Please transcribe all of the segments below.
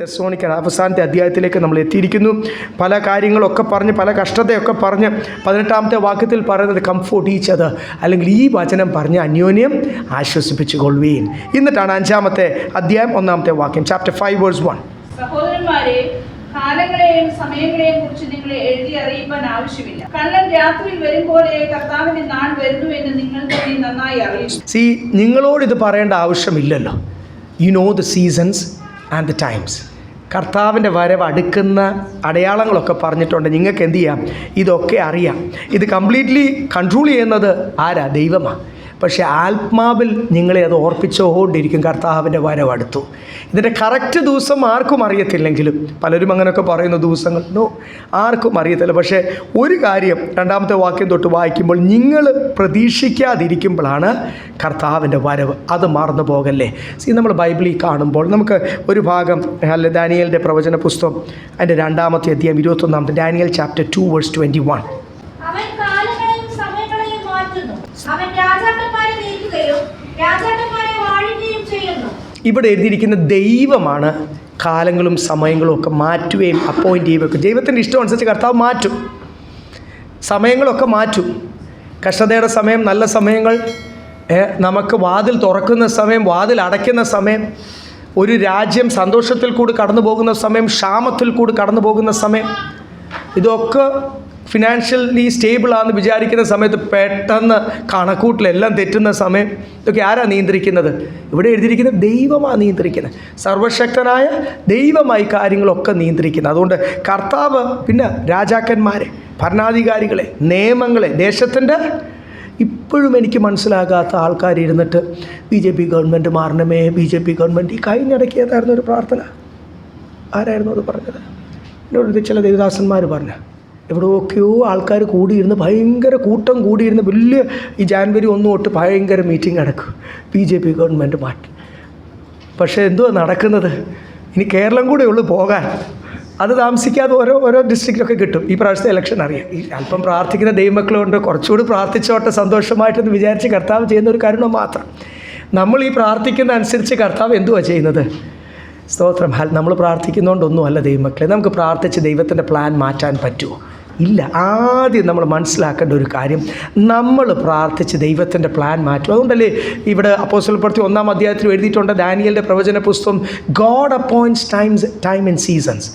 തെസ്സലോനിക്കർ അവസാനത്തെ അധ്യായത്തിലേക്ക് നമ്മൾ എത്തിയിരിക്കുന്നു. പല കാര്യങ്ങളൊക്കെ പറഞ്ഞ്, പല കഷ്ടതയൊക്കെ പറഞ്ഞ് 18-ാമത്തെ വാക്യത്തിൽ പറയുന്നത് കംഫോർട്ട് ഈച്ച് അതർ, അല്ലെങ്കിൽ ഈ വചനം പറഞ്ഞ് അന്യോന്യം ആശ്വസിപ്പിച്ചു കൊള്ളുവീൻ. എന്നിട്ടാണ് 5-ാമത്തെ അധ്യായം 1-ാമത്തെ വാക്യം, ചാപ്റ്റർ 5 വേഴ്സ് 1. സഹോദരന്മാരെ, കാലങ്ങളെയും സമയങ്ങളെയും കുറിച്ച് നിങ്ങളെ എഴുതി അറിയിപ്പാൻ ആവശ്യമില്ല. കള്ളൻ രാത്രിയിൽ വരും പോലെ കർത്താവിന്റെ നാൾ വരുന്നു എന്ന് നിങ്ങൾ തന്നെ നന്നായി അറിയുന്നു. നിങ്ങളോട് ഇത് പറയേണ്ട ആവശ്യമില്ലല്ലോ. You know the seasons and the times. കർത്താവിൻ്റെ വരവ് അടുക്കുന്ന അടയാളങ്ങളൊക്കെ പറഞ്ഞിട്ടുണ്ട്. നിങ്ങൾക്ക് എന്ത് ചെയ്യാം? ഇതൊക്കെ അറിയാം. ഇത് കംപ്ലീറ്റ്ലി കൺട്രോൾ ചെയ്യുന്നത് ആരാ? ദൈവമാണ്. പക്ഷേ ആത്മാവിൽ നിങ്ങളെ അത് ഓർപ്പിച്ചുകൊണ്ടിരിക്കും കർത്താവിൻ്റെ വരവ് അടുത്തു. ഇതിൻ്റെ കറക്റ്റ് ദിവസം ആർക്കും അറിയത്തില്ലെങ്കിലും, പലരും അങ്ങനെയൊക്കെ പറയുന്ന ദിവസങ്ങൾ ആർക്കും അറിയത്തില്ല. പക്ഷേ ഒരു കാര്യം 2-ാമത്തെ വാക്യം തൊട്ട് വായിക്കുമ്പോൾ, നിങ്ങൾ പ്രതീക്ഷിക്കാതിരിക്കുമ്പോഴാണ് കർത്താവിൻ്റെ വരവ്. അത് മറന്നു പോകല്ലേ. നമ്മൾ ബൈബിളിൽ കാണുമ്പോൾ നമുക്ക് ഒരു ഭാഗം, അല്ല, ദാനിയേലിൻ്റെ പ്രവചന പുസ്തകം അതിൻ്റെ 2-ാമത്തെ അധ്യായം 21-ാമത്തെ, ഡാനിയേൽ ചാപ്റ്റർ 2 വേഴ്സ് 21. ഇവിടെ എഴുതിയിരിക്കുന്ന ദൈവമാണ് കാലങ്ങളും സമയങ്ങളും ഒക്കെ മാറ്റുകയും അപ്പോയിൻ്റ് ചെയ്യുകയൊക്കെ. ദൈവത്തിൻ്റെ ഇഷ്ടം അനുസരിച്ച് കർത്താവ് മാറ്റും, സമയങ്ങളൊക്കെ മാറ്റും. കഷ്ടതയുടെ സമയം, നല്ല സമയങ്ങൾ, നമുക്ക് വാതിൽ തുറക്കുന്ന സമയം, വാതിൽ അടയ്ക്കുന്ന സമയം, ഒരു രാജ്യം സന്തോഷത്തിൽ കൂടി കടന്നു പോകുന്ന സമയം, ക്ഷാമത്തിൽ കൂടി കടന്നു പോകുന്ന സമയം, ഇതൊക്കെ ഫിനാൻഷ്യലി സ്റ്റേബിളാണെന്ന് വിചാരിക്കുന്ന സമയത്ത് പെട്ടെന്ന് കണക്കൂട്ടിലെല്ലാം തെറ്റുന്ന സമയം, ഇതൊക്കെ ആരാ നിയന്ത്രിക്കുന്നത്? ഇവിടെ എഴുതിയിരിക്കുന്നത് ദൈവമാണ് നിയന്ത്രിക്കുന്നത്. സർവശക്തനായ ദൈവമായി കാര്യങ്ങളൊക്കെ നിയന്ത്രിക്കുന്നത്. അതുകൊണ്ട് കർത്താവ് പിന്നെ രാജാക്കന്മാരെ, ഭരണാധികാരികളെ, നിയമങ്ങളെ, ദേശത്തിൻ്റെ ഇപ്പോഴും എനിക്ക് മനസ്സിലാകാത്ത ആൾക്കാർ ഇരുന്നിട്ട് BJP ഗവൺമെൻറ് മാറണമേ, BJP ഗവൺമെൻറ്. ഈ കഴിഞ്ഞിടയ്ക്ക് ഏതായിരുന്നു ഒരു പ്രാർത്ഥന? ആരായിരുന്നു അത് പറഞ്ഞത്? എന്നോട് ചില ദേവദാസന്മാർ പറഞ്ഞു, എവിടെയൊക്കെയോ ആൾക്കാർ കൂടിയിരുന്ന്, ഭയങ്കര കൂട്ടം കൂടിയിരുന്ന്, വലിയ ഈ ജാനുവരി 1 തൊട്ട് ഭയങ്കര മീറ്റിംഗ് നടക്കും, BJP ഗവൺമെൻറ് മാറ്റി. പക്ഷേ എന്തുവാ നടക്കുന്നത്? ഇനി കേരളം കൂടെ ഉള്ളു പോകാൻ. അത് താമസിക്കാതെ ഓരോ ഡിസ്ട്രിക്റ്റിലൊക്കെ കിട്ടും. ഈ പ്രാവശ്യത്തെ ഇലക്ഷൻ അറിയാം. ഈ അല്പം പ്രാർത്ഥിക്കുന്ന ദൈവമക്കളുണ്ട്, കുറച്ചുകൂടി പ്രാർത്ഥിച്ചോട്ടെ സന്തോഷമായിട്ടെന്ന് വിചാരിച്ച് കർത്താവ് ചെയ്യുന്ന ഒരു കരുണ മാത്രം. നമ്മൾ ഈ പ്രാർത്ഥിക്കുന്ന അനുസരിച്ച് കർത്താവ് എന്തുവാ ചെയ്യുന്നത്? സ്തോത്രം. നമ്മൾ പ്രാർത്ഥിക്കുന്നതുകൊണ്ടൊന്നും അല്ല ദൈവമക്കളെ. നമുക്ക് പ്രാർത്ഥിച്ച് ദൈവത്തിൻ്റെ പ്ലാൻ മാറ്റാൻ പറ്റുമോ? ഇല്ല. ആദ്യം നമ്മൾ മനസ്സിലാക്കേണ്ട ഒരു കാര്യം, നമ്മൾ പ്രാർത്ഥിച്ച് ദൈവത്തിൻ്റെ പ്ലാൻ മാറ്റും. അതുകൊണ്ടല്ലേ ഇവിടെ അപ്പോസ്തലപ്രവൃത്തി 1-ാം അധ്യായത്തിൽ എഴുതിയിട്ടുണ്ട്, ദാനിയേലിൻ്റെ പ്രവചന പുസ്തകം, God appoints time and seasons.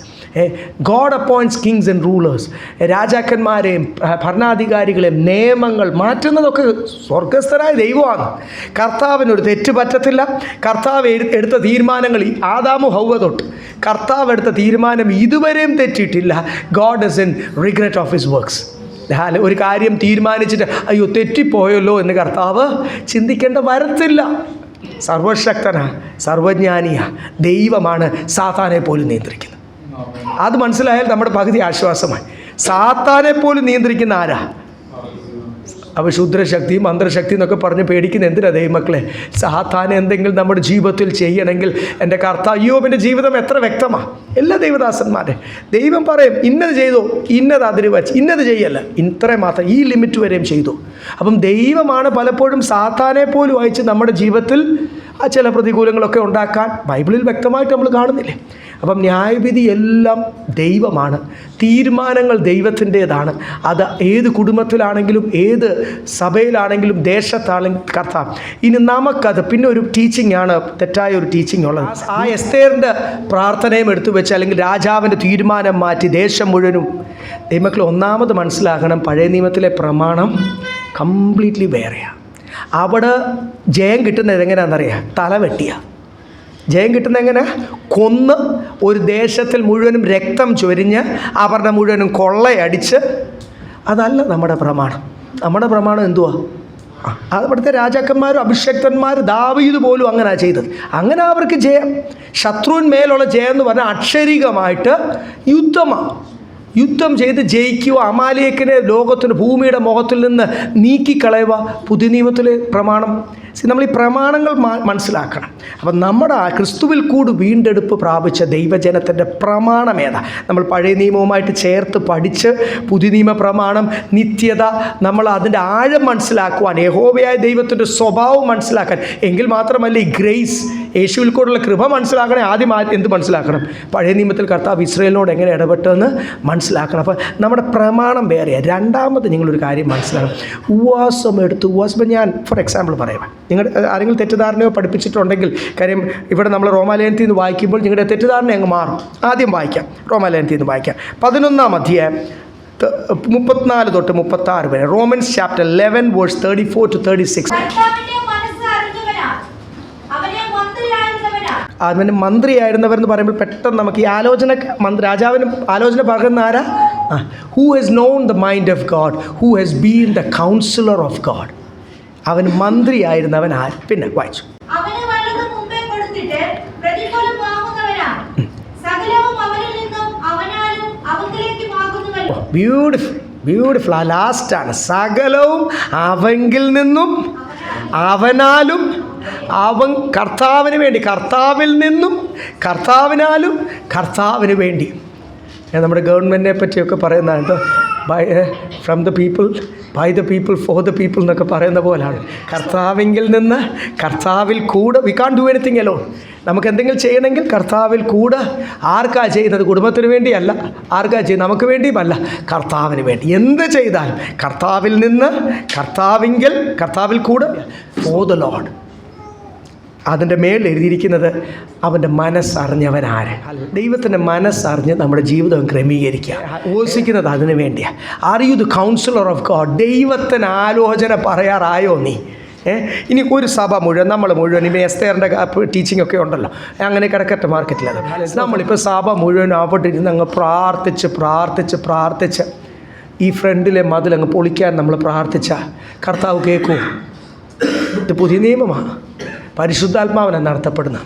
God appoints Kings and rulers. രാജാക്കന്മാരെയും ഭരണാധികാരികളെയും നിയമങ്ങൾ മാറ്റുന്നതൊക്കെ സ്വർഗസ്ഥനായ ദൈവമാണ്. കർത്താവിനൊരു തെറ്റ് പറ്റത്തില്ല. കർത്താവ് എടുത്ത തീരുമാനങ്ങൾ, ആദാമു ഹൗവ തൊട്ട് കർത്താവ് എടുത്ത തീരുമാനം ഇതുവരെയും തെറ്റിയിട്ടില്ല. God is in regret of his works. ഒരു കാര്യം തീരുമാനിച്ചിട്ട് അയ്യോ തെറ്റിപ്പോയല്ലോ എന്ന് കർത്താവ് ചിന്തിക്കേണ്ട വരത്തില്ല. സർവശക്തനാ, സർവജ്ഞാനിയാ ദൈവമാണ് സാത്താനെ പോലും നിയന്ത്രിക്കുന്നത്. അത് മനസ്സിലായാൽ നമ്മുടെ പകുതി ആശ്വാസമായി. സാത്താനെ പോലും നിയന്ത്രിക്കുന്ന ആരാ? അപ്പോൾ ക്ഷുദ്രശക്തി, മന്ത്രശക്തി എന്നൊക്കെ പറഞ്ഞ് പേടിക്കുന്ന എന്തിനാ ദൈവമക്കളെ? സാത്താൻ എന്തെങ്കിലും നമ്മുടെ ജീവിതത്തിൽ ചെയ്യണമെങ്കിൽ എൻ്റെ കർത്താവ്, യോബിൻ്റെ ജീവിതം എത്ര വ്യക്തമാണ്. എല്ലാ ദൈവദാസന്മാരെ ദൈവം പറയും, ഇന്നത് ചെയ്തോ, ഇന്നത് അതിര് വച്ച്, ഇന്നത് ചെയ്യല്ല, ഇത്രയും മാത്രം, ഈ ലിമിറ്റ് വരെയും ചെയ്തു. അപ്പം ദൈവമാണ് പലപ്പോഴും സാത്താനെ പോലും അയച്ച് നമ്മുടെ ജീവിതത്തിൽ ആ ചില പ്രതികൂലങ്ങളൊക്കെ ഉണ്ടാക്കാൻ ബൈബിളിൽ വ്യക്തമായിട്ട് നമ്മൾ കാണുന്നില്ലേ? അപ്പം ന്യായവിധി എല്ലാം ദൈവമാണ്, തീരുമാനങ്ങൾ ദൈവത്തിൻ്റേതാണ്. അത് ഏത് കുടുംബത്തിലാണെങ്കിലും, ഏത് സഭയിലാണെങ്കിലും, ദേശത്താണെങ്കിലും കർത്താവ്. ഇനി നമുക്കത് പിന്നെ ഒരു ടീച്ചിങ് ആണ്, തെറ്റായ ഒരു ടീച്ചിങ് ഉള്ളത്. ആ എസ്തേറിൻ്റെ പ്രാർത്ഥനയും എടുത്തു വെച്ച്, അല്ലെങ്കിൽ രാജാവിൻ്റെ തീരുമാനം മാറ്റി ദേശം മുഴുവനും. ദൈവമക്കൾ ഒന്നാമത് മനസ്സിലാക്കണം, പഴയ നിയമത്തിലെ പ്രമാണം കംപ്ലീറ്റ്ലി വേറെയാണ്. അവിടെ ജയം കിട്ടുന്നത് എങ്ങനെയാണെന്നറിയാം? തലവെട്ടിയ ജയം കിട്ടുന്നത് എങ്ങനെ? കൊന്ന് ഒരു ദേശത്തിൽ മുഴുവനും രക്തം ചൊരിഞ്ഞ് അവരുടെ മുഴുവനും കൊള്ളയടിച്ച്. അതല്ല നമ്മുടെ പ്രമാണം. നമ്മുടെ പ്രമാണം എന്തുവാ? അവിടുത്തെ രാജാക്കന്മാരും അഭിഷക്തന്മാർ, ദാവീദ് പോലും അങ്ങനെ ചെയ്തത്. അങ്ങനെ അവർക്ക് ജയം, ശത്രുവിന്മേലുള്ള ജയം എന്ന് പറഞ്ഞാൽ അക്ഷരികമായിട്ട് യുദ്ധമാണ്. യുദ്ധം ചെയ്ത് ജയിക്കുക, അമാലേക്കിനെ ലോകത്തിന് ഭൂമിയുടെ മുഖത്തിൽ നിന്ന് നീക്കിക്കളയുക പുതിയ നിയമത്തിലെ പ്രമാണം. നമ്മൾ ഈ പ്രമാണങ്ങൾ മനസ്സിലാക്കണം. അപ്പം നമ്മുടെ ക്രിസ്തുവിൽ കൂടി വീണ്ടെടുപ്പ് പ്രാപിച്ച ദൈവജനത്തിൻ്റെ പ്രമാണം ഏതാ? നമ്മൾ പഴയ നിയമവുമായിട്ട് ചേർത്ത് പഠിച്ച് പുതിയ നിയമ പ്രമാണം, നിത്യത, നമ്മൾ അതിൻ്റെ ആഴം മനസ്സിലാക്കുവാൻ, യഹോവയായ ദൈവത്തിൻ്റെ സ്വഭാവം മനസ്സിലാക്കാൻ, എങ്കിൽ മാത്രമല്ല ഈ ഗ്രേസ്, യേശുവിൽ കൂടെയുള്ള കൃപ മനസ്സിലാക്കണേ. ആദ്യം എന്ത് മനസ്സിലാക്കണം? പഴയ നിയമത്തിൽ കർത്താവ് ഇസ്രായേലിനോട് എങ്ങനെ ഇടപെട്ടെന്ന് മനസ്സിലാക്കണം. അപ്പോൾ നമ്മുടെ പ്രമാണം വേറെയാണ്. രണ്ടാമത് നിങ്ങളൊരു കാര്യം മനസ്സിലാക്കണം. ഉപവാസം ഇപ്പം ഞാൻ ഫോർ എക്സാമ്പിൾ പറയാം. നിങ്ങൾ ആരെങ്കിലും തെറ്റിദ്ധാരണയോ പഠിപ്പിച്ചിട്ടുണ്ടെങ്കിൽ, കാര്യം ഇവിടെ നമ്മൾ റോമാലേഖനത്തിൽ നിന്ന് വായിക്കുമ്പോൾ നിങ്ങളുടെ തെറ്റിദ്ധാരണ അങ്ങ് മാറും. ആദ്യം വായിക്കാം, റോമാലേഖനത്തിൽ നിന്ന് വായിക്കാം. 11-ാം അധ്യായം 34 തൊട്ട് 36 വരെ. Romans chapter 11 verse 34 to 36. അവന് മന്ത്രിയായിരുന്നവരെന്ന് പറയുമ്പോൾ പെട്ടെന്ന് നമുക്ക് ഈ ആലോചന, രാജാവിന് ആലോചന പകർന്ന ആരാ? Who has known the mind of God, who has been the counsellor of God. അവൻ മന്ത്രിയായിരുന്നവൻ ആര്? പിന്നെ വായിച്ചു. Beautiful, beautiful. ആ ലാസ്റ്റാണ്. സകലവും അവങ്കിൽ നിന്നും അവനാലും, അവൻ കർത്താവിന് വേണ്ടി, കർത്താവിൽ നിന്നും കർത്താവിനാലും കർത്താവിന് വേണ്ടി. നമ്മുടെ ഗവൺമെൻറ്റിനെ പറ്റിയൊക്കെ പറയുന്നത് from the people, by the people, for the people എന്നൊക്കെ പറയുന്ന പോലാണ്. കർത്താവിങ്കിൽ നിന്ന് കർത്താവിൽ കൂടെ. We can do anything alone. നമുക്ക് എന്തെങ്കിലും ചെയ്യണമെങ്കിൽ കർത്താവിൽ കൂടെ. ആർക്കാ ചെയ്യുന്നത്? കുടുംബത്തിന് വേണ്ടിയല്ല. ആർക്കാ ചെയ്യുന്നത്? നമുക്ക് വേണ്ടിയുമല്ല, കർത്താവിന് വേണ്ടി. എന്ത് ചെയ്താലും കർത്താവിൽ നിന്ന് കർത്താവിങ്കിൽ, കർത്താവിൽ കൂടെ, ഫോർ ദ ലോർഡ്. അതിൻ്റെ മേളിൽ എഴുതിയിരിക്കുന്നത് അവൻ്റെ മനസ്സറിഞ്ഞവനാര്. ദൈവത്തിൻ്റെ മനസ്സറിഞ്ഞ് നമ്മുടെ ജീവിതം ക്രമീകരിക്കുക. ഉപസിക്കുന്നത് അതിനു വേണ്ടിയാണ്. Are you the counsellor of God? ദൈവത്തിന് ആലോചന പറയാറായോ നീ? ഇനി ഒരു സഭ മുഴുവൻ, നമ്മൾ മുഴുവൻ, ഇപ്പം എസ്തേറിൻ്റെ ടീച്ചിങ് ഒക്കെ ഉണ്ടല്ലോ, അങ്ങനെ കിടക്കട്ടെ മാർക്കറ്റിലത്. നമ്മളിപ്പോൾ സഭ മുഴുവൻ അവിടെ ഇരുന്ന് അങ്ങ് പ്രാർത്ഥിച്ച് ഈ ഫ്രണ്ടിലെ മതിലങ്ങ് പൊളിക്കാൻ നമ്മൾ പ്രാർത്ഥിച്ച കർത്താവ് കേൾക്കൂ. ഇത് പുതിയ നിയമമാണ്. പരിശുദ്ധാത്മാവിനെ നടത്തപ്പെടുന്ന.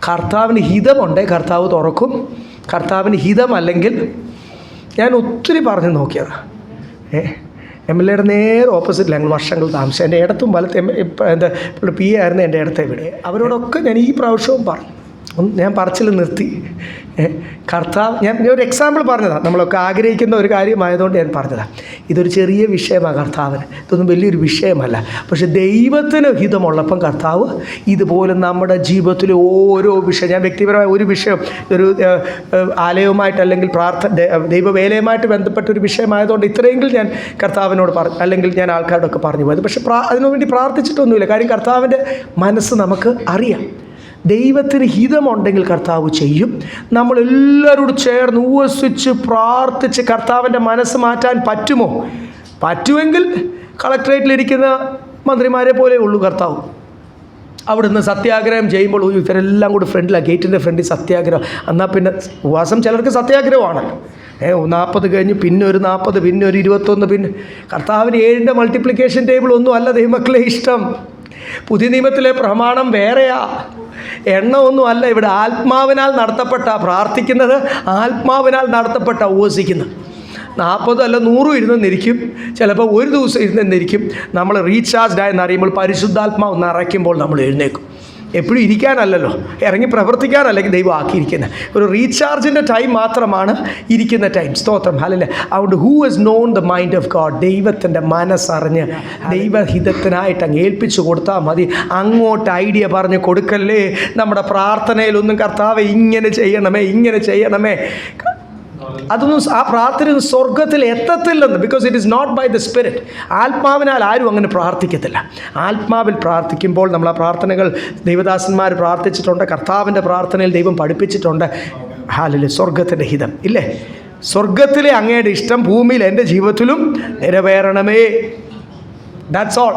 കർത്താവിന് ഹിതമുണ്ട്, കർത്താവ് തുറക്കും. കർത്താവിന് ഹിതമല്ലെങ്കിൽ, ഞാൻ ഒത്തിരി പറഞ്ഞു നോക്കിയതാണ്. MLA നേരെ ഓപ്പോസിറ്റ് ഞങ്ങൾ വർഷങ്ങൾ താമസിച്ചു. എൻ്റെ ഇടത്തും വലത്തും എന്താ PA ആയിരുന്നു എൻ്റെ ഇടത്തെ ഇവിടെ. അവരോടൊക്കെ ഞാൻ ഈ പ്രാവശ്യവും പറഞ്ഞു. ഞാൻ പറച്ചിൽ നിർത്തി. കർത്താവ്, ഞാൻ ഒരു എക്സാമ്പിൾ പറഞ്ഞതാണ്. നമ്മളൊക്കെ ആഗ്രഹിക്കുന്ന ഒരു കാര്യമായതുകൊണ്ട് ഞാൻ പറഞ്ഞതാണ്. ഇതൊരു ചെറിയ വിഷയമാണ് കർത്താവിന്, ഇതൊന്നും വലിയൊരു വിഷയമല്ല. പക്ഷെ ദൈവത്തിന് ഹിതമുള്ളപ്പം കർത്താവ് ഇതുപോലെ നമ്മുടെ ജീവിതത്തിലെ ഓരോ വിഷയം, ഞാൻ വ്യക്തിപരമായ ഒരു വിഷയം, ഒരു ആലയവുമായിട്ട് അല്ലെങ്കിൽ ദൈവവേലയുമായിട്ട് ബന്ധപ്പെട്ട ഒരു വിഷയമായതുകൊണ്ട് ഇത്രയെങ്കിലും ഞാൻ കർത്താവിനോട് പറഞ്ഞു, അല്ലെങ്കിൽ ഞാൻ ആൾക്കാരോടൊക്കെ പറഞ്ഞു പോയത്. പക്ഷെ അതിനുവേണ്ടി പ്രാർത്ഥിച്ചിട്ടൊന്നുമില്ല. കാര്യം കർത്താവിൻ്റെ മനസ്സ് നമുക്ക് അറിയാം. ദൈവത്തിന് ഹിതമുണ്ടെങ്കിൽ കർത്താവ് ചെയ്യും. നമ്മളെല്ലാവരോടും ചേർന്ന് ഉപവസിച്ച് പ്രാർത്ഥിച്ച് കർത്താവിൻ്റെ മനസ്സ് മാറ്റാൻ പറ്റുമോ? പറ്റുമെങ്കിൽ കളക്ട്രേറ്റിലിരിക്കുന്ന മന്ത്രിമാരെ പോലെ ഉള്ളൂ കർത്താവ്. അവിടുന്ന് സത്യാഗ്രഹം ചെയ്യുമ്പോൾ ഇവരെല്ലാം കൂടി ഫ്രണ്ടിലാണ്, ഗേറ്റിൻ്റെ ഫ്രണ്ടിൽ സത്യാഗ്രഹം. എന്നാൽ പിന്നെ ഉപവാസം ചിലർക്ക് സത്യാഗ്രഹമാണല്ലോ. 40 കഴിഞ്ഞ് പിന്നെ ഒരു 40, പിന്നെ ഒരു 21, പിന്നെ കർത്താവിന് 7ൻ്റെ മൾട്ടിപ്ലിക്കേഷൻ ടേബിൾ ഒന്നും അല്ല ദൈവമക്കളെ ഇഷ്ടം. പുതിയ നിയമത്തിലെ പ്രമാണം വേറെയാ, എണ്ണമൊന്നും അല്ല. ഇവിടെ ആത്മാവിനാൽ നടത്തപ്പെട്ട പ്രാർത്ഥിക്കുന്നത്, ആത്മാവിനാൽ നടത്തപ്പെട്ട ഉപവസിക്കുന്നത്. 40 അല്ല 100 ഇരുന്നെന്നിരിക്കും, ചിലപ്പോൾ ഒരു ദിവസം ഇരുന്നെന്നിരിക്കും. നമ്മൾ റീചാർജ്ഡ് ആയെന്നറിയുമ്പോൾ പരിശുദ്ധാത്മാവ് നിറയ്ക്കുമ്പോൾ നമ്മൾ എഴുന്നേക്കും. എപ്പോഴും ഇരിക്കാനല്ലല്ലോ, ഇറങ്ങി പ്രവർത്തിക്കാനല്ലെങ്കിൽ ദൈവം ആക്കിയിരിക്കുന്നത്. ഒരു റീചാർജിൻ്റെ ടൈം മാത്രമാണ് ഇരിക്കുന്ന ടൈം. സ്തോത്രം, ഹല്ലേലൂയ. അതുകൊണ്ട് who has known the mind of God? ദൈവത്തിൻ്റെ മനസ്സറിഞ്ഞ് ദൈവഹിതത്തിനായിട്ട് അങ്ങ് ഏൽപ്പിച്ചു കൊടുത്താൽ മതി. അങ്ങോട്ട് ഐഡിയ പറഞ്ഞ് കൊടുക്കല്ലേ. നമ്മുടെ പ്രാർത്ഥനയിലൊന്നും കർത്താവെ ഇങ്ങനെ ചെയ്യണമേ അതൊന്നും, ആ പ്രാർത്ഥന സ്വർഗത്തിൽ എത്തത്തില്ലെന്ന്. Because it is not by the spirit. ആത്മാവിനാൽ ആരും അങ്ങനെ പ്രാർത്ഥിക്കത്തില്ല. ആത്മാവിൽ പ്രാർത്ഥിക്കുമ്പോൾ നമ്മൾ ആ പ്രാർത്ഥനകൾ ദൈവദാസന്മാർ പ്രാർത്ഥിച്ചിട്ടുണ്ട്. കർത്താവിൻ്റെ പ്രാർത്ഥനയിൽ ദൈവം പഠിപ്പിച്ചിട്ടുണ്ട്. ഹല്ലേലൂയ. സ്വർഗത്തിൻ്റെ ഹിതം ഇല്ലേ? സ്വർഗത്തിലെ അങ്ങയുടെ ഇഷ്ടം ഭൂമിയിൽ എൻ്റെ ജീവിതത്തിലും നിറവേറണമേ. That's all.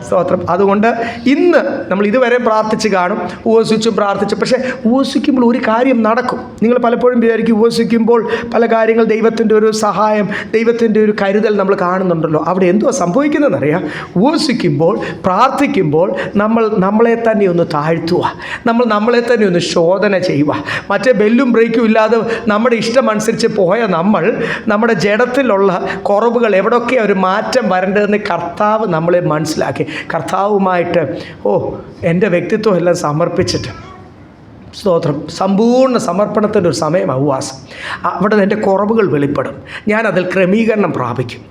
സ്തോത്രം. അതുകൊണ്ട് ഇന്ന് നമ്മൾ ഇതുവരെ പ്രാർത്ഥിച്ച് കാണും, ഉപവസിച്ചും പ്രാർത്ഥിച്ചു. പക്ഷേ ഉപവസിക്കുമ്പോൾ ഒരു കാര്യം നടക്കും. നിങ്ങൾ പലപ്പോഴും വിചാരിക്കും ഉപവസിക്കുമ്പോൾ പല കാര്യങ്ങൾ ദൈവത്തിൻ്റെ ഒരു സഹായം, ദൈവത്തിൻ്റെ ഒരു കരുതൽ നമ്മൾ കാണുന്നുണ്ടല്ലോ. അവിടെ എന്തുവാ സംഭവിക്കുന്നതെന്നറിയാം? ഉപവസിക്കുമ്പോൾ പ്രാർത്ഥിക്കുമ്പോൾ നമ്മളെ തന്നെ ഒന്ന് താഴ്ത്തുക, നമ്മളെ തന്നെ ഒന്ന് ശോധന ചെയ്യുക. മറ്റേ ബെല്ലും ബ്രേക്കും ഇല്ലാതെ നമ്മുടെ ഇഷ്ടമനുസരിച്ച് പോയ നമ്മുടെ ജഡത്തിലുള്ള കുറവുകൾ എവിടെയൊക്കെ ഒരു മാറ്റം വരേണ്ടതെന്ന് കർത്താവ് നമ്മളെ മനസ്സിലാക്കി. കർത്താവുമായിട്ട് എൻ്റെ വ്യക്തിത്വം എല്ലാം സമർപ്പിച്ചിട്ട്, സ്തോത്രം, സമ്പൂർണ്ണ സമർപ്പണത്തിൻ്റെ ഒരു സമയമാണ് ഉപവാസം. അവിടെ എൻ്റെ കുറവുകൾ വെളിപ്പെടും, ഞാനതിൽ ക്രമീകരണം പ്രാപിക്കും,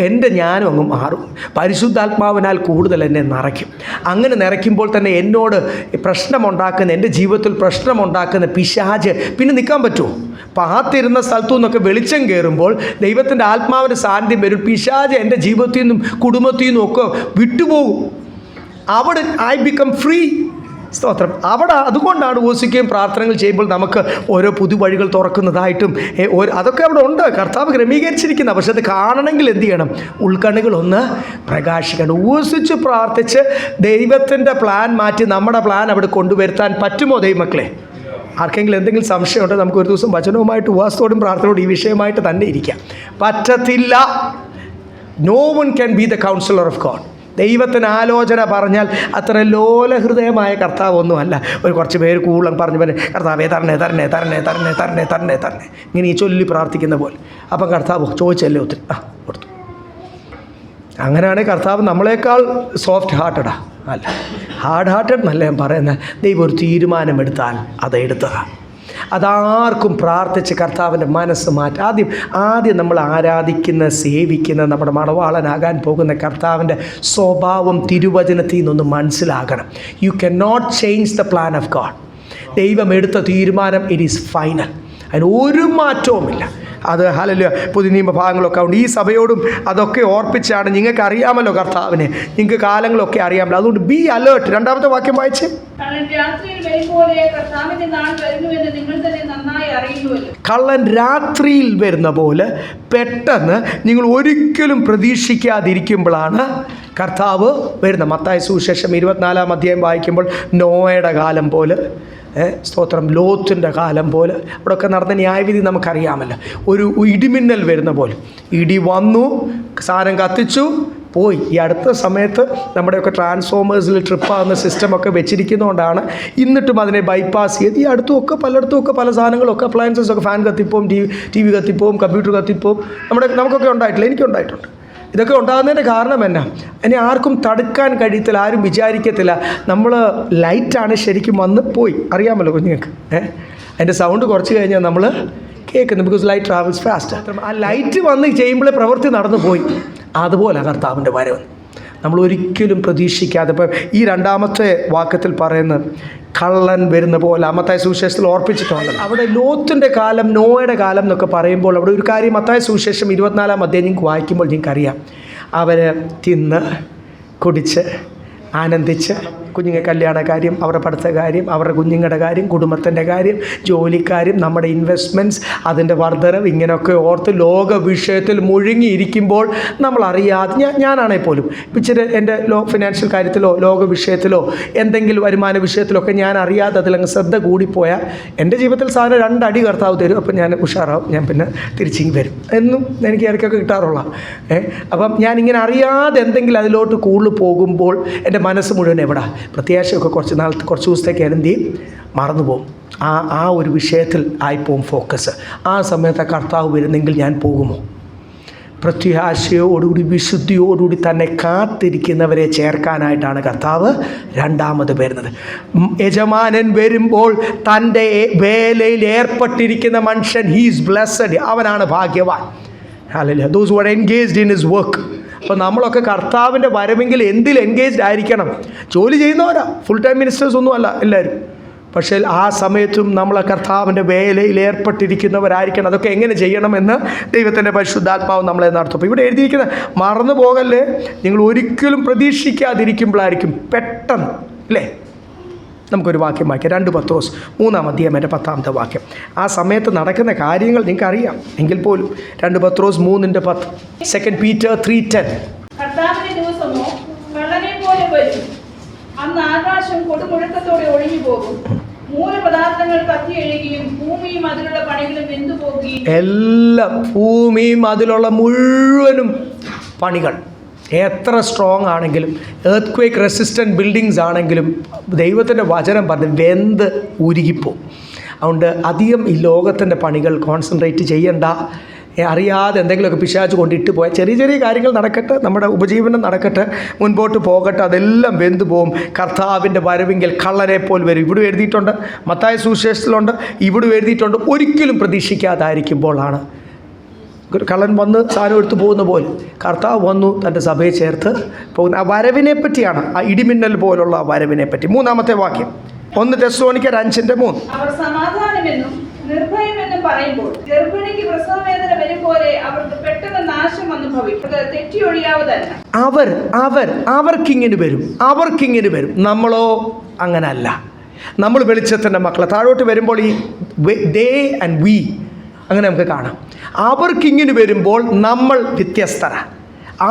എൻ്റെ ഞാനും അങ്ങ് മാറും, പരിശുദ്ധാത്മാവിനാൽ കൂടുതൽ എന്നെ നിറയ്ക്കും. അങ്ങനെ നിറയ്ക്കുമ്പോൾ തന്നെ എന്നോട് പ്രശ്നമുണ്ടാക്കുന്ന, എൻ്റെ ജീവിതത്തിൽ പ്രശ്നമുണ്ടാക്കുന്ന പിശാച് പിന്നെ നിൽക്കാൻ പറ്റുമോ? പാത്തിരുന്ന സ്ഥലത്തു നിന്നൊക്കെ വെളിച്ചം കയറുമ്പോൾ ദൈവത്തിൻ്റെ ആത്മാവിൻ്റെ സാന്നിധ്യം വരും. പിശാച് എൻ്റെ ജീവിതത്തിൽ നിന്നും കുടുംബത്തിൽ നിന്നും ഒക്കെ വിട്ടുപോകും. അവിടെ ഐ ബിക്കം ഫ്രീ. സ്തോത്രം. അതുകൊണ്ടാണ് ഉപവസിക്കുകയും പ്രാർത്ഥനകൾ ചെയ്യുമ്പോൾ നമുക്ക് ഓരോ പുതുവഴികൾ തുറക്കുന്നതായിട്ടും അതൊക്കെ അവിടെ ഉണ്ട്, കർത്താവ് ക്രമീകരിച്ചിരിക്കുന്ന. പക്ഷെ അത് കാണണമെങ്കിൽ എന്ത് ചെയ്യണം? ഉൾക്കണ്ണുകളൊന്ന് പ്രകാശിക്കണം. ഉപവസിച്ച് പ്രാർത്ഥിച്ച് ദൈവത്തിൻ്റെ പ്ലാൻ മാറ്റി നമ്മുടെ പ്ലാൻ അവിടെ കൊണ്ടുവരുത്താൻ പറ്റുമോ ദൈവമക്കളെ? ആർക്കെങ്കിലും എന്തെങ്കിലും സംശയമുണ്ടോ? നമുക്ക് ഒരു ദിവസം വചനവുമായിട്ട് ഉപവാസത്തോടും പ്രാർത്ഥനയോടും ഈ വിഷയമായിട്ട് തന്നെ ഇരിക്കാം. പറ്റത്തില്ല. No one can be the counsellor of God. ദൈവത്തിന് ആലോചന പറഞ്ഞാൽ അത്ര ലോലഹൃദയമായ കർത്താവൊന്നുമല്ല. കുറച്ച് പേര് കൂടുതൽ പറഞ്ഞു കർത്താവേ തരണേ തരണേ തരണേ തരണേ തരണേ തരണേ തരണേ ഇങ്ങനെ ഈ ചൊല്ലി പ്രാർത്ഥിക്കുന്ന പോലെ. അപ്പം കർത്താവ് ചോദിച്ചല്ലേ ഒത്തിരി കൊടുത്തു. അങ്ങനെയാണെങ്കിൽ കർത്താവ് നമ്മളെക്കാൾ സോഫ്റ്റ് ഹാർട്ടഡാ? അല്ല, ഹാർഡ് ഹാർട്ടഡ് എന്നല്ല ഞാൻ പറയുന്നത്. ദൈവം ഒരു തീരുമാനമെടുത്താൽ അത് എടുത്തതാണ്. അതാർക്കും പ്രാർത്ഥിച്ച് കർത്താവിൻ്റെ മനസ്സ് മാറ്റും. ആദ്യം നമ്മൾ ആരാധിക്കുന്ന, സേവിക്കുന്ന, നമ്മുടെ മണവാളനാകാൻ പോകുന്ന കർത്താവിൻ്റെ സ്വഭാവം തിരുവചനത്തിൽ നിന്നൊന്ന് മനസ്സിലാകണം. You can not change the plan of God. ദൈവം എടുത്ത തീരുമാനം ഇറ്റ് ഈസ് ഫൈനൽ. അതിന് ഒരു മാറ്റവുമില്ല. അത് ഹല്ലേലൂയ പുതിയ നിയമ ഭാഗങ്ങളൊക്കെ ഉണ്ട്. ഈ സഭയോടും അതൊക്കെ ഓർപ്പിച്ചാണ്. നിങ്ങൾക്ക് അറിയാമല്ലോ കർത്താവിനെ, നിങ്ങൾക്ക് കാലങ്ങളൊക്കെ അറിയാമല്ലോ. അതുകൊണ്ട് ബി അലേർട്ട്. രണ്ടാമത്തെ വാക്യം വായിച്ച്. കള്ളൻ രാത്രിയിൽ വരുന്ന പോലെ പെട്ടെന്ന് നിങ്ങൾ ഒരിക്കലും പ്രതീക്ഷിക്കാതിരിക്കുമ്പോഴാണ് കർത്താവ് വരുന്നത്. മത്തായി സുവിശേഷം 24-ാം അധ്യായം വായിക്കുമ്പോൾ നോയയുടെ കാലം പോലെ, സ്തോത്രം, ലോത്തിൻ്റെ കാലം പോലെ അവിടെയൊക്കെ നടന്ന ന്യായവിധി നമുക്കറിയാമല്ലോ. ഒരു ഇടിമിന്നൽ വരുന്ന പോലെ ഇടി വന്നു, സാധനം കത്തിച്ചു, പോയി. ഈ അടുത്ത സമയത്ത് നമ്മുടെയൊക്കെ ട്രാൻസ്ഫോമേഴ്സിൽ ട്രിപ്പാകുന്ന സിസ്റ്റമൊക്കെ വെച്ചിരിക്കുന്നതുകൊണ്ടാണ് എന്നിട്ടും അതിനെ ബൈപ്പാസ് ചെയ്ത് ഈ അടുത്തുമൊക്കെ പലയിടത്തുമൊക്കെ പല സാധനങ്ങളൊക്കെ അപ്ലയൻസസൊക്കെ ഫാൻ കത്തിപ്പോവും, ടി വി കത്തിപ്പോവും, കമ്പ്യൂട്ടർ കത്തിപ്പോവും. നമുക്കൊക്കെ ഉണ്ടായിട്ടില്ല, എനിക്കുണ്ടായിട്ടുണ്ട്. ഇതൊക്കെ ഉണ്ടാകുന്നതിൻ്റെ കാരണം എന്നാ? ഇനി ആർക്കും തടുക്കാൻ കഴിയത്തില്ല, ആരും വിചാരിക്കത്തില്ല. നമ്മൾ ലൈറ്റാണ് ശരിക്കും വന്ന് പോയി, അറിയാമല്ലോ കുഞ്ഞുങ്ങൾക്ക്. അതിൻ്റെ സൗണ്ട് കുറച്ച് കഴിഞ്ഞാൽ നമ്മൾ കേൾക്കുന്നു. Because light travels fast. ആ ലൈറ്റ് വന്ന് ചെയ്യുമ്പോഴേ പ്രവൃത്തി നടന്നു പോയി. അതുപോലെ കർത്താവിൻ്റെ വരവ് നമ്മൾ ഒരിക്കലും പ്രതീക്ഷിക്കാതെ. ഇപ്പം ഈ രണ്ടാമത്തെ വാക്യത്തിൽ പറയുന്നത് കള്ളൻ വരുന്ന പോലെ മത്തായി സുവിശേഷത്തിൽ ഓർപ്പിച്ചിട്ടുണ്ട്. അവിടെ ലോത്തിൻ്റെ കാലം, നോയുടെ കാലം എന്നൊക്കെ പറയുമ്പോൾ അവിടെ ഒരു കാര്യം മത്തായി സുവിശേഷം 24-ാം അധ്യായം നിങ്ങൾക്ക് വായിക്കുമ്പോൾ നിങ്ങൾക്കറിയാം. അവർ തിന്ന് കുടിച്ച് ആനന്ദിച്ച് കുഞ്ഞുങ്ങൾ കല്യാണ കാര്യം, അവരുടെ പഠിത്ത കാര്യം, അവരുടെ കുഞ്ഞുങ്ങളുടെ കാര്യം, കുടുംബത്തിൻ്റെ കാര്യം, ജോലിക്കാര്യം, നമ്മുടെ ഇൻവെസ്റ്റ്മെൻറ്റ്സ്, അതിൻ്റെ വർധനവ്, ഇങ്ങനെയൊക്കെ ഓർത്ത് ലോക വിഷയത്തിൽ മുഴുങ്ങിയിരിക്കുമ്പോൾ നമ്മളറിയാതെ, ഞാനാണെങ്കിൽ പോലും ഇച്ചിരി എൻ്റെ ഫിനാൻഷ്യൽ കാര്യത്തിലോ ലോക വിഷയത്തിലോ എന്തെങ്കിലും വരുമാന വിഷയത്തിലൊക്കെ ഞാൻ അറിയാതെ അതിലങ്ങ് ശ്രദ്ധ കൂടിപ്പോയാൽ എൻ്റെ ജീവിതത്തിൽ സാധനം 2 അടി കർത്താവ് തരും. അപ്പം ഞാൻ ഉഷാറാവും, ഞാൻ പിന്നെ തിരിച്ചിങ്ങി വരും എന്നും എനിക്ക് ഇടയ്ക്കൊക്കെ കിട്ടാറുള്ള. അപ്പം ഞാനിങ്ങനെ അറിയാതെ എന്തെങ്കിലും അതിലോട്ട് കൂടുതൽ പോകുമ്പോൾ എൻ്റെ മനസ്സ് മുഴുവൻ എവിടെ പ്രത്യാശയൊക്കെ കുറച്ച് ദിവസത്തേക്ക് എന്ത് ചെയ്യും, മറന്നുപോകും. ആ ഒരു വിഷയത്തിൽ ആയിപ്പോവും ഫോക്കസ്. ആ സമയത്ത് കർത്താവ് വരുന്നെങ്കിൽ ഞാൻ പോകുമോ? പ്രത്യാശയോടുകൂടി വിശുദ്ധിയോടുകൂടി തന്നെ കാത്തിരിക്കുന്നവരെ ചേർക്കാനായിട്ടാണ് കർത്താവ് രണ്ടാമത് വരുന്നത്. യജമാനൻ വരുമ്പോൾ തൻ്റെ വേലയിൽ ഏർപ്പെട്ടിരിക്കുന്ന മനുഷ്യൻ, ഹീസ് ബ്ലെസ്സഡ്, അവനാണ് ഭാഗ്യവാൻ. Hallelujah. Those who are engaged in his work. അപ്പോൾ നമ്മളൊക്കെ കർത്താവിൻ്റെ വരവെങ്കിൽ എന്തിൽ എൻഗേജ്ഡ് ആയിരിക്കണം? ജോലി ചെയ്യുന്നവരാ, ഫുൾ ടൈം മിനിസ്റ്റേഴ്സ് ഒന്നും അല്ല എല്ലാവരും. പക്ഷേ ആ സമയത്തും നമ്മളെ കർത്താവിൻ്റെ വേലയിൽ ഏർപ്പെട്ടിരിക്കുന്നവരായിരിക്കണം. അതൊക്കെ എങ്ങനെ ചെയ്യണമെന്ന് ദൈവത്തിൻ്റെ പരിശുദ്ധാത്മാവ് നമ്മളെ നടത്തും. അപ്പോൾ ഇവിടെ എഴുതിയിരിക്കുന്ന മറന്നു പോകല്ലേ, നിങ്ങൾ ഒരിക്കലും പ്രതീക്ഷിക്കാതിരിക്കുമ്പോഴായിരിക്കും പെട്ടെന്ന്, അല്ലേ? നമുക്കൊരു വാക്യം വായിക്കാം. 2 പത്രോസ് 3-ാം അധ്യായം 10-ാമത്തെ വാക്യം. ആ സമയത്ത് നടക്കുന്ന കാര്യങ്ങൾ നിങ്ങൾക്കറിയാം എങ്കിൽ പോലും 2 പത്രോസ് 3:10, 2 Peter 3:10. കർത്താവിന്റെ ദിവസമോ കള്ളനെ പോലെ വരും. അന്ന് ആകാശം കൊടുമുഴക്കത്തോടെ ഒഴിഞ്ഞു പോകും. മൂലപദാർത്ഥങ്ങൾ കത്തിയെഴുകയും ഭൂമിയും അതിലുള്ള പണികളും വെന്തുപോകുകയും. എല്ലാം ഭൂമിയും അതിലുള്ള മുഴുവനും പണികൾ എത്ര സ്ട്രോങ് ആണെങ്കിലും, എർത്ത് ക്വേക്ക് റെസിസ്റ്റൻറ്റ് ബിൽഡിങ്സ് ആണെങ്കിലും ദൈവത്തിൻ്റെ വചനം പറഞ്ഞ് വെന്ത് ഉരുകിപ്പോവും. അതുകൊണ്ട് അധികം ഈ ലോകത്തിൻ്റെ പണികൾ കോൺസെൻട്രേറ്റ് ചെയ്യണ്ട. അറിയാതെ എന്തെങ്കിലുമൊക്കെ പിശാച് കൊണ്ടിട്ട് പോയാൽ ചെറിയ ചെറിയ കാര്യങ്ങൾ നടക്കട്ടെ, നമ്മുടെ ഉപജീവനം നടക്കട്ടെ, മുൻപോട്ട് പോകട്ടെ, അതെല്ലാം വെന്തു പോവും. കർത്താവിൻ്റെ വരവെങ്കിൽ കള്ളനെ പോൽ വരും. ഇവിടെ എഴുതിയിട്ടുണ്ട്, മത്തായ സുവിശേഷത്തിലുണ്ട്, ഇവിടെ എഴുതിയിട്ടുണ്ട്. ഒരിക്കലും പ്രതീക്ഷിക്കാതായിരിക്കുമ്പോഴാണ് കള്ളൻ വന്ന് സാധനം എടുത്ത് പോകുന്ന പോലെ കർത്താവ് വന്നു തൻ്റെ സഭയെ ചേർത്ത് പോകുന്ന ആ വരവിനെ പറ്റിയാണ്, ആ ഇടിമിന്നൽ പോലുള്ള ആ വരവിനെ പറ്റി. 3-ാമത്തെ വാക്യം 1 തെസ്സലോനിക്കർ 5:3. അവർ സമാധാനമെന്നും നിർഭയമെന്നും പറയുമ്പോൾ ഗർഭിണിക്ക് പ്രസവവേദന വരും പോലെ അവർക്ക് പെട്ടെന്ന് നാശം വന്നു ഭവിക്കും. തെറ്റിയൊഴിയാവതല്ല. അവർക്കിങ്ങനെ വരും. നമ്മളോ അങ്ങനല്ല. നമ്മൾ വെളിച്ചത്തിൻ്റെ മക്കളെ. താഴോട്ട് വരുമ്പോൾ ഈ ദേ ആൻഡ് വി അങ്ങനെ നമുക്ക് കാണാം. അവർക്കിങ്ങനെ വരുമ്പോൾ നമ്മൾ വ്യത്യസ്തരാണ്.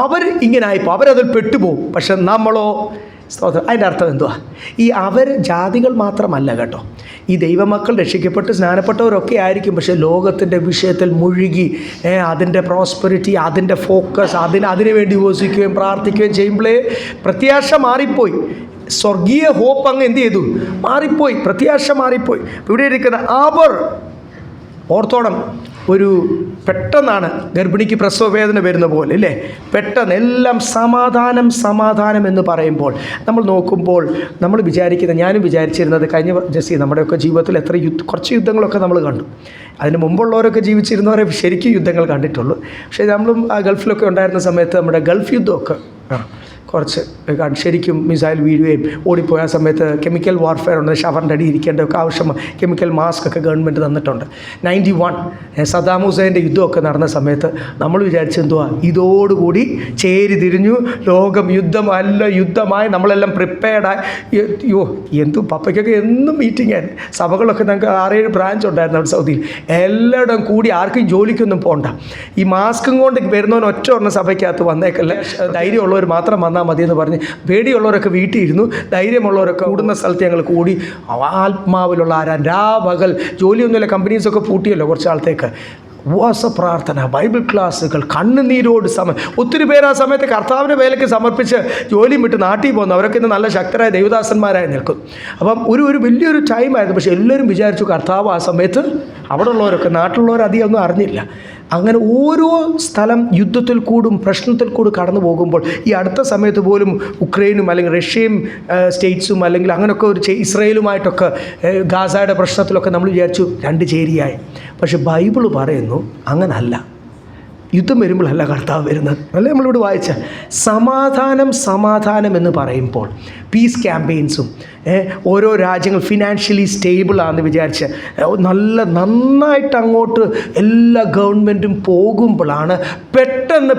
അവർ ഇങ്ങനെ ആയിപ്പോൾ അവരതിൽ പെട്ടുപോകും. പക്ഷെ നമ്മളോ സ്തോത്രം. അതിൻ്റെ അർത്ഥം എന്തുവാ? ഈ അവർ ജാതികൾ മാത്രമല്ല കേട്ടോ, ഈ ദൈവമക്കൾ രക്ഷിക്കപ്പെട്ട് സ്നാനപ്പെട്ടവരൊക്കെ ആയിരിക്കും. പക്ഷേ ലോകത്തിൻ്റെ വിഷയത്തിൽ മുഴുകി അതിൻ്റെ പ്രോസ്പെറിറ്റി, അതിൻ്റെ ഫോക്കസ്, അതിനു വേണ്ടി ഉപസിക്കുകയും പ്രാർത്ഥിക്കുകയും ചെയ്യുമ്പോഴേ പ്രത്യാശ മാറിപ്പോയി. സ്വർഗീയ ഹോപ്പ് അങ്ങ് എന്ത് ചെയ്തു? മാറിപ്പോയി. പ്രത്യാശ മാറിപ്പോയി. ഇവിടെ ഇരിക്കുന്ന അവർ ഓർത്തോണം, ഒരു പെട്ടെന്നാണ് ഗർഭിണിക്ക് പ്രസവവേദന വരുന്ന പോലെ അല്ലേ, പെട്ടെന്ന് എല്ലാം സമാധാനം എന്ന് പറയുമ്പോൾ നമ്മൾ നോക്കുമ്പോൾ നമ്മൾ ഞാനും വിചാരിച്ചിരുന്നത് കഴിഞ്ഞ നമ്മുടെയൊക്കെ ജീവിതത്തിൽ കുറച്ച് യുദ്ധങ്ങളൊക്കെ നമ്മൾ കണ്ടു. അതിന് മുമ്പുള്ളവരൊക്കെ ജീവിച്ചിരുന്നവരെ ശരിക്കും യുദ്ധങ്ങൾ കണ്ടിട്ടുള്ളൂ. പക്ഷേ നമ്മളും ഗൾഫിലൊക്കെ ഉണ്ടായിരുന്ന സമയത്ത് നമ്മുടെ ഗൾഫ് യുദ്ധമൊക്കെ കുറച്ച് ശരിക്കും മിസൈൽ വീഴുകയും ഓടിപ്പോയ സമയത്ത് കെമിക്കൽ വാർഫെയർ ഉണ്ട്, ഷവറിൻ്റെ അടി ഇരിക്കേണ്ടതൊക്കെ ആവശ്യം കെമിക്കൽ മാസ്ക് ഒക്കെ ഗവൺമെൻറ് തന്നിട്ടുണ്ട്. 91 സദ്ദാം ഹുസൈൻ്റെ യുദ്ധമൊക്കെ നടന്ന സമയത്ത് നമ്മൾ വിചാരിച്ചെന്തുവാ, ഇതോടുകൂടി ചേരി തിരിഞ്ഞു, ലോകം യുദ്ധമായി, നമ്മളെല്ലാം പ്രിപ്പയർഡായി. പപ്പയ്ക്കൊക്കെ എന്നും മീറ്റിംഗ് ആയിരുന്നു. സഭകളൊക്കെ ഞങ്ങൾക്ക് 6-7 ബ്രാഞ്ച് ഉണ്ടായിരുന്നു അവിടെ സൗദിയിൽ. എല്ലായിടം കൂടി ആർക്കും ജോലിക്കൊന്നും പോകണ്ട. ഈ മാസ്കും കൊണ്ട് വരുന്നവൻ ഒറ്റ ഒരെണ്ണം സഭയ്ക്കകത്ത് വന്നേക്കല്ലേ, ധൈര്യമുള്ളവർ മാത്രം വന്നാൽ മതിയെന്ന് പറഞ്ഞ് പേടിയുള്ളവരൊക്കെ വീട്ടിൽ ഇരുന്നു, ധൈര്യമുള്ളവരൊക്കെ കൂടുന്ന സ്ഥലത്ത് ഞങ്ങൾ കൂടി ആത്മാവിലുള്ള രാപകൽ ജോലിയൊന്നുമില്ല, കമ്പനീസൊക്കെ പൂട്ടിയല്ലോ കുറച്ച് നാളത്തേക്ക്. ഉപവാസ പ്രാർത്ഥന, ബൈബിൾ ക്ലാസ്സുകൾ, കണ്ണുനീരോട് ഒത്തിരി പേര് ആ സമയത്ത് കർത്താവിൻ്റെ വേലയ്ക്ക് സമർപ്പിച്ച് ജോലിയും വിട്ട് നാട്ടിൽ പോകുന്നു. അവരൊക്കെ ഇന്ന് നല്ല ശക്തരായ ദൈവദാസന്മാരായി നിൽക്കും. അപ്പം ഒരു വലിയൊരു ടൈമായിരുന്നു. പക്ഷേ എല്ലാവരും വിചാരിച്ചു കർത്താവ് ആ സമയത്ത് അവിടെ ഉള്ളവരൊക്കെ, നാട്ടിലുള്ളവർ അധികം ഒന്നും അറിഞ്ഞില്ല. അങ്ങനെ ഓരോ സ്ഥലം യുദ്ധത്തിൽ കൂടും പ്രശ്നത്തിൽ കൂടും കടന്നു പോകുമ്പോൾ ഈ അടുത്ത സമയത്ത് പോലും ഉക്രൈനും അല്ലെങ്കിൽ റഷ്യയും സ്റ്റേറ്റ്സും അല്ലെങ്കിൽ അങ്ങനെയൊക്കെ ഇസ്രയേലുമായിട്ടൊക്കെ ഗാസയുടെ പ്രശ്നത്തിലൊക്കെ നമ്മൾ വിചാരിച്ചു രണ്ട് ചേരിയായി. പക്ഷെ ബൈബിൾ പറയുന്നു അങ്ങനല്ല. യുദ്ധം വരുമ്പോഴല്ല കർത്താവ് വരുന്നത്. അല്ലേ നമ്മളിവിടെ വായിച്ച സമാധാനം എന്ന് പറയുമ്പോൾ പീസ് ക്യാമ്പയിൻസും ഓരോ രാജ്യങ്ങൾ ഫിനാൻഷ്യലി സ്റ്റേബിളാണെന്ന് വിചാരിച്ച് നന്നായിട്ട് അങ്ങോട്ട് എല്ലാ ഗവൺമെൻറ്റും പോകുമ്പോഴാണ് പെട്ടെന്ന്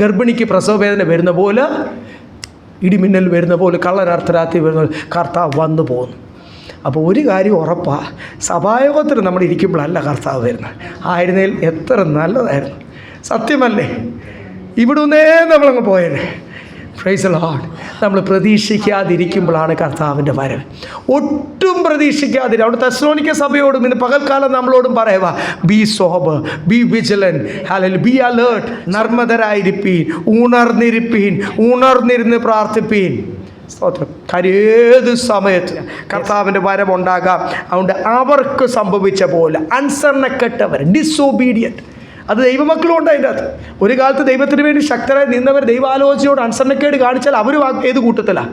ഗർഭിണിക്ക് പ്രസവവേദന വരുന്ന പോലെ, ഇടിമിന്നൽ വരുന്ന പോലെ, കള്ളനർദ്ധരാത്രി വരുന്ന പോലെ കർത്താവ് വന്നു പോകുന്നു. അപ്പോൾ ഒരു കാര്യം ഉറപ്പാണ്, സഭായോഗത്തിൽ നമ്മൾ ഇരിക്കുമ്പോഴല്ല കർത്താവ് വരുന്നത്. ആയിരുന്നേൽ എത്ര നല്ലതായിരുന്നു, സത്യമല്ലേ? ഇവിടുന്നേ നമ്മളങ്ങ് പോയേനെ. Praise the Lord. നമ്മൾ പ്രതീക്ഷിക്കാതിരിക്കുമ്പോഴാണ് കർത്താവിൻ്റെ വരവ്. ഒട്ടും പ്രതീക്ഷിക്കാതിരി. അവിടെ തെസ്സലോനിക്ക സഭയോടും ഇന്ന് പകൽക്കാലം നമ്മളോടും പറയുക, ബി സോബർ, ബി വിജിലൻറ്റ്, ഹല്ലേലൂയ, ബി അലേർട്ട്. നർമ്മദരായിരിപ്പീൻ, ഉണർന്നിരുന്ന് പ്രാർത്ഥിപ്പീൻ. സ്തോത്രം. കാര്യം ഏത് സമയത്ത് കർത്താവിൻ്റെ വരവുണ്ടാകാം. അതുകൊണ്ട് അവർക്ക് സംഭവിച്ച പോലെ അനുസരണക്കെട്ടവർ, ഡിസൊബീഡിയൻറ്റ്, അത് ദൈവമക്കളും ഉണ്ട് അതിൻ്റെ അകത്ത്. ഒരു കാലത്ത് ദൈവത്തിന് വേണ്ടി ശക്തരായി നിന്നവർ ദൈവാലോചനയോട് അനുസരണക്കേട് കാണിച്ചാൽ അവർ ഏത് കൂട്ടത്തിലാണ്?